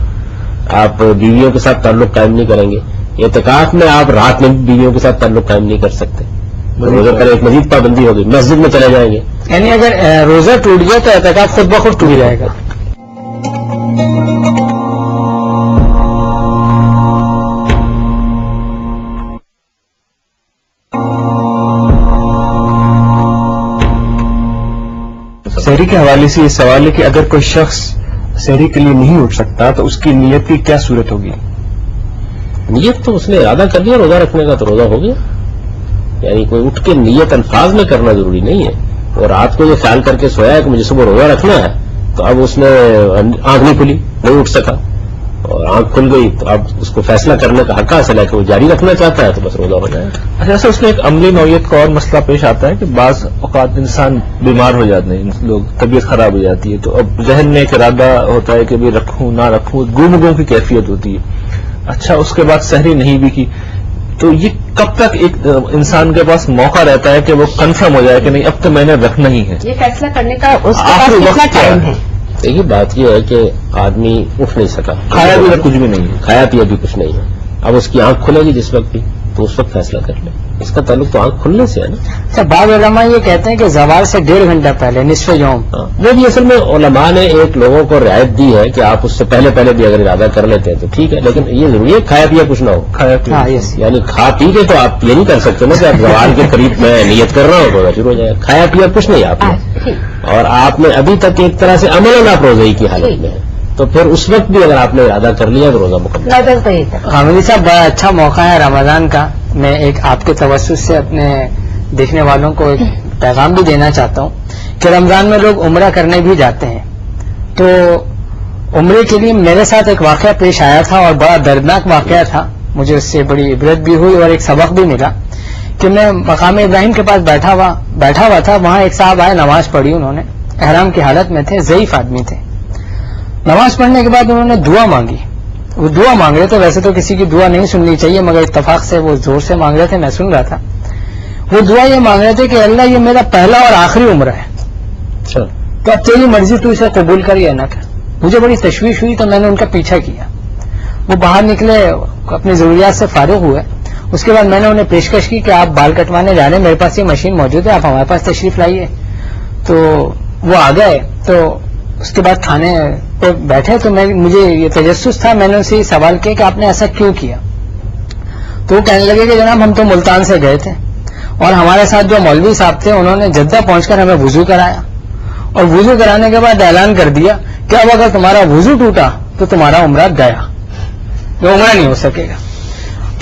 S3: آپ بیویوں کے ساتھ تعلق قائم نہیں کریں گے. اعتکاف میں آپ رات میں بیویوں کے ساتھ تعلق قائم نہیں کر سکتے. روزے پر ایک مزید پابندی ہوگی، مسجد میں چلے جائیں گے.
S7: یعنی اگر روزہ ٹوٹ گیا تو اعتکاف خود بخود ٹوٹ جائے گا.
S4: سحری کے حوالے سے یہ سوال ہے کہ اگر کوئی شخص سحری کے لیے نہیں اٹھ سکتا تو اس کی نیت کی کیا صورت ہوگی؟
S3: نیت تو اس نے ارادہ کر لیا روزہ رکھنے کا تو روزہ ہو گیا. یعنی کوئی اٹھ کے نیت الفاظ میں کرنا ضروری نہیں ہے. اور رات کو یہ خیال کر کے سویا ہے کہ مجھے صبح روزہ رکھنا ہے، تو اب اس نے آنکھ نہیں کھلی، نہیں اٹھ سکا، اور آنکھ کھل گئی تو اب اس کو فیصلہ کرنے کا حق حاصل ہے کہ وہ جاری رکھنا چاہتا ہے تو بس روزہ ہو جائے.
S1: اچھا، اس میں ایک عملی نوعیت کا اور مسئلہ پیش آتا ہے کہ بعض اوقات انسان بیمار ہو جاتے ہیں، لوگ طبیعت خراب ہو جاتی ہے، تو اب ذہن میں ایک ارادہ ہوتا ہے کہ بھی رکھوں نہ رکھوں، گم گم کی کیفیت ہوتی ہے. اچھا، اس کے بعد سحری نہیں بھی کی، تو یہ کب تک ایک انسان کے پاس موقع رہتا ہے کہ وہ کنفرم ہو جائے کہ نہیں اب تو میں نے رکھنا ہی ہے؟
S5: یہ فیصلہ کرنے کا اس کے پاس کتنا ٹائم ہے؟
S3: دیکھیے بات یہ ہے کہ آدمی اٹھ نہیں سکا،
S1: کھایا بھی کچھ بھی نہیں ہے،
S3: کھایا پیا بھی کچھ نہیں ہے. اب اس کی آنکھ کھلے گی جس وقت بھی تو اس وقت فیصلہ کر لے. اس کا تعلق تو آنکھ کھلنے سے ہے نا.
S7: اچھا، بعض علماء یہ کہتے ہیں کہ زوال سے 1.5 گھنٹہ پہلے نصف یوم.
S3: وہ بھی اصل میں علماء نے ایک لوگوں کو رعایت دی ہے کہ آپ اس سے پہلے بھی اگر ارادہ کر لیتے ہیں تو ٹھیک ہے، لیکن یہ ضروری ہے کھایا پیا کچھ نہ ہو.
S1: کھایا پیا
S3: یعنی کھا پی کے تو آپ یہ نہیں کر سکتے نا کہ آپ زوال کے قریب میں نیت کر رہا ہوں تو شروع ہو جائے. کھایا پیا کچھ نہیں آپ نے، اور آپ نے ابھی تک ایک طرح سے عمل آپ روزے کی حالت میں ہے، تو پھر اس وقت بھی اگر آپ نے ارادہ کر لیا تو روزہ مکمل.
S7: حامدی صاحب، بڑا اچھا موقع ہے رمضان کا. میں ایک آپ کے توسط سے اپنے دیکھنے والوں کو ایک پیغام بھی دینا چاہتا ہوں کہ رمضان میں لوگ عمرہ کرنے بھی جاتے ہیں. تو عمرے کے لیے میرے ساتھ ایک واقعہ پیش آیا تھا اور بڑا دردناک واقعہ تھا. مجھے اس سے بڑی عبرت بھی ہوئی اور ایک سبق بھی ملا کہ میں مقام ابراہیم کے پاس بیٹھا ہوا تھا. وہاں ایک صاحب آئے، نماز پڑھی انہوں نے، احرام کی حالت میں تھے، ضعیف آدمی تھے. نماز پڑھنے کے بعد انہوں نے دعا مانگی. وہ دعا مانگ رہے تھے، ویسے تو کسی کی دعا نہیں سننی چاہیے مگر اتفاق سے وہ زور سے مانگ رہے تھے، میں سن رہا تھا. وہ دعا یہ مانگ رہے تھے کہ اللہ، یہ میرا پہلا اور آخری عمرہ ہے، تو اب تیری مرضی تو اسے قبول کر یا نہ کر. مجھے بڑی تشویش ہوئی تو میں نے ان کا پیچھا کیا. وہ باہر نکلے، اپنی ضروریات سے فارغ ہوئے. اس کے بعد میں نے انہیں پیشکش کی کہ آپ بال کٹوانے جا رہے ہیں, میرے پاس یہ مشین موجود ہے, آپ ہمارے پاس تشریف لائیے. تو وہ آ گئے. تو اس کے بعد تھانے پہ بیٹھے تو مجھے یہ تجسس تھا, میں نے ان سے یہ سوال کیا کہ آپ نے ایسا کیوں کیا. تو وہ کہنے لگے کہ جناب ہم تو ملتان سے گئے تھے اور ہمارے ساتھ جو مولوی صاحب تھے انہوں نے جدہ پہنچ کر ہمیں وضو کرایا, اور وضو کرانے کے بعد اعلان کر دیا کہ اب اگر تمہارا وضو ٹوٹا تو تمہارا عمرہ گیا, وہ عمرہ نہیں ہو سکے گا.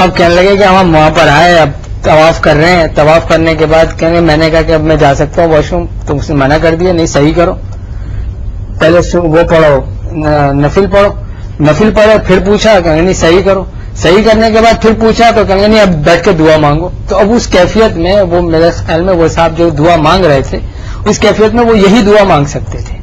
S7: اب کہنے لگے کہ ہم وہاں پر آئے, اب طواف کر رہے ہیں. طواف کرنے کے بعد کہیں میں نے کہا کہ اب میں جا سکتا ہوں واش روم, تو اس نے منع کر دیا, نہیں صحیح کرو, پہلے وہ پڑھو نفل پڑھو. نفل پڑھو, پھر پوچھا, کہیں نہیں صحیح کرو. صحیح کرنے کے بعد پھر پوچھا تو کہیں نہیں اب بیٹھ کے دعا مانگو. تو اب اس کیفیت میں وہ میرے خیال میں وہ صاحب جو دعا مانگ رہے تھے اس کیفیت میں وہ یہی دعا مانگ سکتے تھے.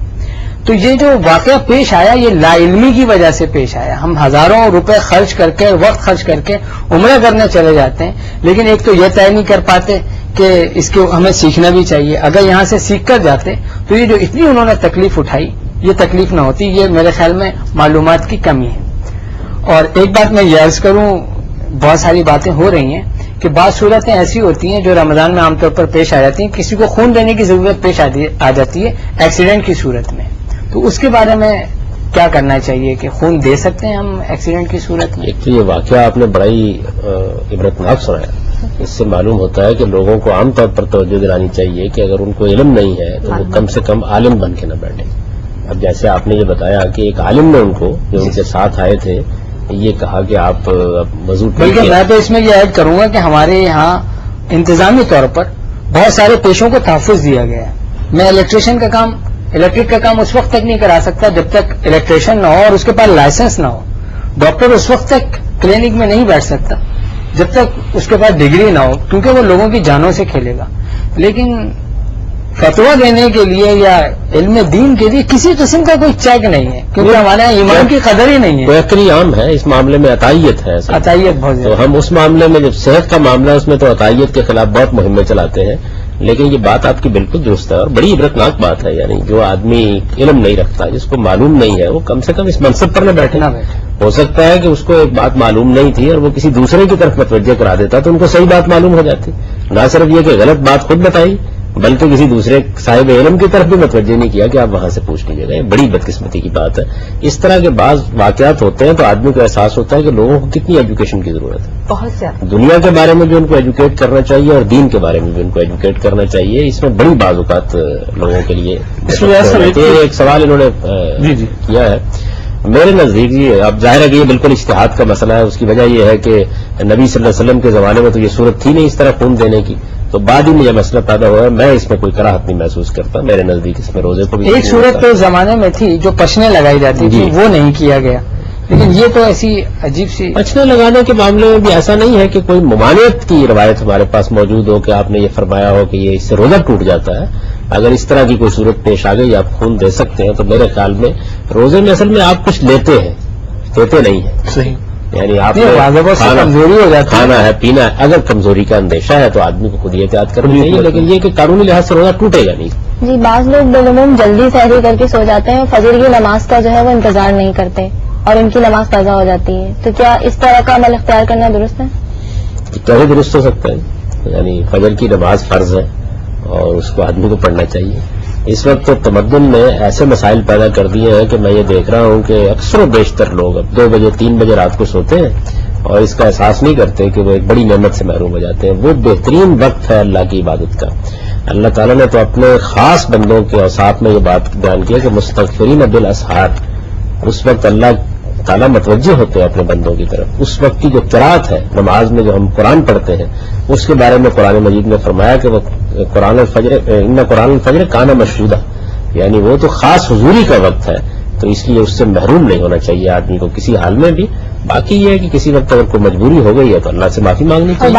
S7: تو یہ جو واقعہ پیش آیا یہ لا علمی کی وجہ سے پیش آیا. ہم ہزاروں روپے خرچ کر کے, وقت خرچ کر کے عمرہ کرنے چلے جاتے ہیں, لیکن ایک تو یہ طے نہیں کر پاتے کہ اس کو ہمیں سیکھنا بھی چاہیے. اگر یہاں سے سیکھ کر جاتے تو یہ جو اتنی انہوں نے تکلیف اٹھائی یہ تکلیف نہ ہوتی. یہ میرے خیال میں معلومات کی کمی ہے. اور ایک بات میں یہ عرض کروں, بہت ساری باتیں ہو رہی ہیں کہ بعض صورتیں ایسی ہوتی ہیں جو رمضان میں عام طور پر پیش آ جاتی ہیں. کسی کو خون دینے کی ضرورت پیش آ جاتی ہے ایکسیڈنٹ کی صورت میں, تو اس کے بارے میں کیا کرنا چاہیے کہ خون دے سکتے ہیں ہم ایکسیڈنٹ کی صورت میں؟
S3: ایک تو یہ واقعہ آپ نے بڑا ہی عبرتناک سنایا. اس سے معلوم ہوتا ہے کہ لوگوں کو عام طور پر توجہ دلانی چاہیے کہ اگر ان کو علم نہیں ہے تو وہ کم سے کم عالم بن کے نہ بیٹھیں. اب جیسے آپ نے یہ بتایا کہ ایک عالم نے ان کو جو ان کے ساتھ آئے تھے یہ کہا کہ آپ وضو,
S7: بلکہ میں تو اس میں یہ ایڈ کروں گا کہ ہمارے یہاں انتظامی طور پر بہت سارے پیشوں کو تحفظ دیا گیا ہے. میں الیکٹرک کا کام اس وقت تک نہیں کرا سکتا جب تک الیکٹریشین نہ ہو اور اس کے پاس لائسنس نہ ہو. ڈاکٹر اس وقت تک کلینک میں نہیں بیٹھ سکتا جب تک اس کے پاس ڈگری نہ ہو, کیونکہ وہ لوگوں کی جانوں سے کھیلے گا. لیکن فتویٰ دینے کے لیے یا علم دین کے لیے کسی قسم کا کوئی چیک نہیں ہے, کیونکہ ہمارے یہاں ایمان کی قدر ہی نہیں ہے.
S3: بیکری عام ہے اس معاملے میں, عطائیت ہے,
S7: عطائیت بہت زیادہ.
S3: تو ہم اس معاملے میں جب صحت کا معاملہ ہے اس میں تو عطائیت کے خلاف بہت مہمیں چلاتے ہیں. لیکن یہ بات آپ کی بالکل درست ہے اور بڑی عبرتناک بات ہے. یعنی جو آدمی علم نہیں رکھتا, جس کو معلوم نہیں ہے, وہ کم سے کم اس منصب پر نہ بیٹھے. ہو سکتا ہے کہ اس کو ایک بات معلوم نہیں تھی اور وہ کسی دوسرے کی طرف متوجہ کرا دیتا تو ان کو صحیح بات معلوم ہو جاتی. نہ صرف یہ کہ غلط بات خود بتائی بلکہ کسی دوسرے صاحب علم کی طرف بھی متوجہ نہیں کیا کہ آپ وہاں سے پوچھ لیجیے گا. یہ بڑی بدقسمتی کی بات ہے. اس طرح کے بعض واقعات ہوتے ہیں تو آدمی کو احساس ہوتا ہے کہ لوگوں کو کتنی ایجوکیشن کی ضرورت ہے.
S5: بہت زیادہ
S3: دنیا کے بارے میں بھی ان کو ایجوکیٹ کرنا چاہیے اور دین کے بارے میں بھی ان کو ایجوکیٹ کرنا چاہیے. اس میں بڑی بعض اوقات لوگوں کے لیے ایک سوال انہوں نے کیا ہے. میرے نزدیک یہ اب ظاہر ہے کہ یہ بالکل اجتہاد کا مسئلہ ہے. اس کی وجہ یہ ہے کہ نبی صلی اللہ علیہ وسلم کے زمانے میں تو یہ صورت تھی نہیں اس طرح خون دینے کی, تو بعد ہی میں یہ مسئلہ پیدا ہوا ہے. میں اس میں کوئی کراہت نہیں محسوس کرتا. میرے نزدیک اس میں روزے کو بھی
S7: ایک صورت تو زمانے میں تھی جو پچنے لگائی جاتی تھی, وہ نہیں کیا گیا. لیکن یہ تو ایسی عجیب سی
S3: پچنے لگانے کے معاملے میں بھی ایسا نہیں ہے کہ کوئی ممانعت کی روایت ہمارے پاس موجود ہو کہ آپ نے یہ فرمایا ہو کہ یہ اس سے روزہ ٹوٹ جاتا ہے. اگر اس طرح کی کوئی صورت پیش آ گئی آپ خون دے سکتے ہیں, تو میرے خیال میں روزے میں اصل میں آپ کچھ لیتے ہیں, دیتے نہیں ہیں.
S7: صحیح,
S3: یعنی آپ
S7: کمزوری ہو جاتی,
S3: کھانا ہے پینا ہے. اگر کمزوری کا اندیشہ ہے تو آدمی کو خود احتیاط کرنی چاہیے, لیکن یہ کہ قانونی لحاظ سے روزہ ٹوٹے گا نہیں.
S6: جی, بعض لوگ بالعموم جلدی سحری کر کے سو جاتے ہیں, فجر کی نماز کا جو ہے وہ انتظار نہیں کرتے اور ان کی نماز قضا ہو جاتی ہے. تو کیا اس طرح کا عمل اختیار کرنا درست ہے؟
S3: کیسے درست ہو سکتا ہے؟ یعنی فجر کی نماز فرض ہے اور اس کو آدمی کو پڑھنا چاہیے. اس وقت تو تمدن نے ایسے مسائل پیدا کر دیے ہیں کہ میں یہ دیکھ رہا ہوں کہ اکثر و بیشتر لوگ اب 2 بجے 3 بجے رات کو سوتے ہیں اور اس کا احساس نہیں کرتے کہ وہ ایک بڑی نعمت سے محروم ہو جاتے ہیں. وہ بہترین وقت ہے اللہ کی عبادت کا. اللہ تعالیٰ نے تو اپنے خاص بندوں کے اوصاف میں یہ بات بیان کیا کہ مستغفرین بالاسحار, اس وقت اللہ تعالیٰ متوجہ ہوتے ہیں اپنے بندوں کی طرف. اس وقت کی جو قرات ہے نماز میں جو ہم قرآن پڑھتے ہیں اس کے بارے میں قرآن مجید نے فرمایا کہ وہ قرآن الفجر کان مشہودہ, یعنی وہ تو خاص حضوری کا وقت ہے. تو اس لیے اس سے محروم نہیں ہونا چاہیے آدمی کو کسی حال میں بھی. باقی یہ ہے کہ کسی وقت اگر کوئی مجبوری ہو گئی ہے تو اللہ سے معافی مانگنی چاہیے.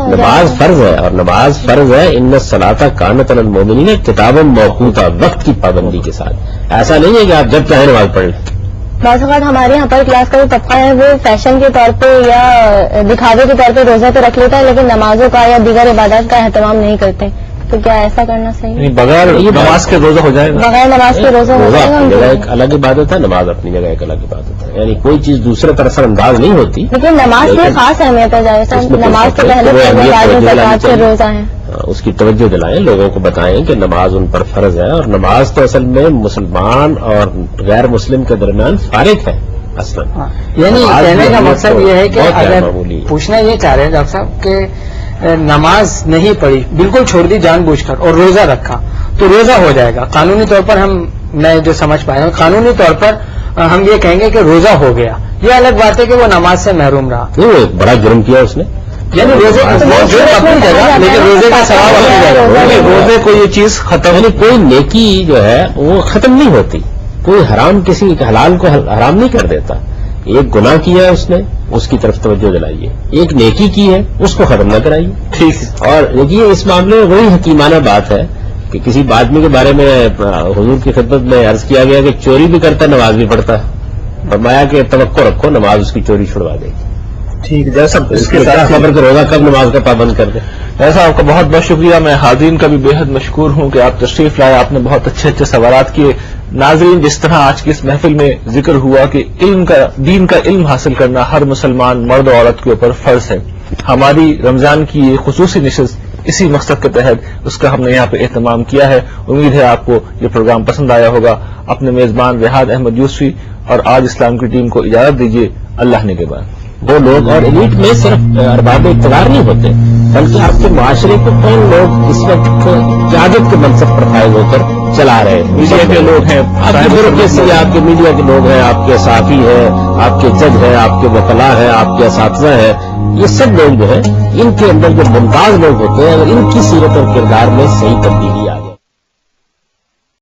S3: نماز فرض ہے اور نماز فرض ہے. ان الصلاۃ کانت علی المؤمنین کتابا موقوتا, وقت کی پابندی کے ساتھ. ایسا نہیں ہے کہ آپ جب چاہیں نماز پڑھ لیں.
S6: بعض اوقات ہمارے یہاں پر کلاس کا جو طبقہ ہے وہ فیشن کے طور پہ یا دکھاوے کے طور پہ روزہ تو رکھ لیتا ہے لیکن نمازوں کا یا دیگر عبادات کا اہتمام نہیں کرتے. تو کیا ایسا کرنا صحیح ہے؟
S1: بغیر نماز کے روزہ ہو جائے گا؟
S6: بغیر نماز کے روزہ ہو
S3: روزہ
S6: جائے گا
S3: اپنی
S6: ان
S3: جگہ
S6: کو؟
S3: ایک الگ عبادت ہے، نماز اپنی جگہ ایک الگ عبادت ہے، یعنی کوئی چیز دوسرے پر اثر انداز نہیں ہوتی.
S6: لیکن نماز کی خاص اہمیت ہے جاوید صاحب، نماز سے پہلے زکوٰۃ کے روزہ ہیں.
S3: اس کی توجہ دلائیں، لوگوں کو بتائیں کہ نماز ان پر فرض ہے، اور نماز تو اصل میں مسلمان اور غیر مسلم کے درمیان فارق ہے اصلا.
S7: یعنی کہنے کا مقصد یہ ہے کہ
S3: بہت غیر
S7: اگر
S3: معمولی ہے.
S7: پوچھنا یہ چاہ رہے ہیں ڈاکٹر صاحب کہ نماز نہیں پڑھی، بالکل چھوڑ دی جان بوجھ کر، اور روزہ رکھا تو روزہ ہو جائے گا قانونی طور پر. میں جو سمجھ پایا ہوں قانونی طور پر ہم یہ کہیں گے کہ روزہ ہو گیا. یہ الگ بات ہے کہ وہ نماز سے محروم رہا،
S3: نہیں، وہ ایک بڑا جرم کیا اس نے.
S7: یعنی روزے اپنی جگہ، لیکن روزے کا ثواب اپنی جگہ.
S1: روزے کو یہ چیز ختم
S3: یعنی کوئی نیکی جو ہے وہ ختم نہیں ہوتی، کوئی حرام کسی حلال کو حرام نہیں کر دیتا. ایک گناہ کیا ہے اس نے، اس کی طرف توجہ دلائیے. ایک نیکی کی ہے، اس کو ختم نہ کرائیے.
S1: ٹھیک ہے.
S3: اور دیکھیے اس معاملے میں وہی حکیمانہ بات ہے کہ کسی آدمی کے بارے میں حضور کی خدمت میں عرض کیا گیا کہ چوری بھی کرتا ہے، نماز بھی پڑھتا ہے. فرمایا کہ توقع رکھو، نماز اس کی چوری چھڑوا دے گی.
S1: ٹھیک ہے. جیسا
S3: اس کے ساتھ خبر کہ روزہ کب نماز کا پابند کر دے.
S1: ایسا آپ کا بہت بہت شکریہ. میں حاضرین کا بھی بے حد مشکور ہوں کہ آپ تشریف لائے. آپ نے بہت اچھے اچھے سوالات کیے. ناظرین، جس طرح آج کی اس محفل میں ذکر ہوا کہ دین کا علم حاصل کرنا ہر مسلمان مرد و عورت کے اوپر فرض ہے. ہماری رمضان کی یہ خصوصی نشست اسی مقصد کے تحت اس کا ہم نے یہاں پہ اہتمام کیا ہے. امید ہے آپ کو یہ پروگرام پسند آیا ہوگا. اپنے میزبان رحاد احمد یوسفی اور آج اسلام کی ٹیم کو اجازت دیجیے. اللہ نے کے بعد.
S3: وہ لوگ، اور ایلیٹ میں صرف ارباب اقتدار نہیں ہوتے، بلکہ آپ کے معاشرے کے کون لوگ اس وقت قیادت کے منصب پر فائز ہو کر چلا رہے ہیں.
S1: میڈیا کے لوگ ہیں،
S3: آپ کے میڈیا کے لوگ ہیں، آپ کے صحافی ہیں، آپ کے جج ہیں، آپ کے وکلاء ہیں، آپ کے اساتذہ ہیں. یہ سب لوگ جو ہیں ان کے اندر جو ممتاز لوگ ہوتے ہیں، اگر ان کی سیرت اور کردار میں صحیح تبدیلی آ گئی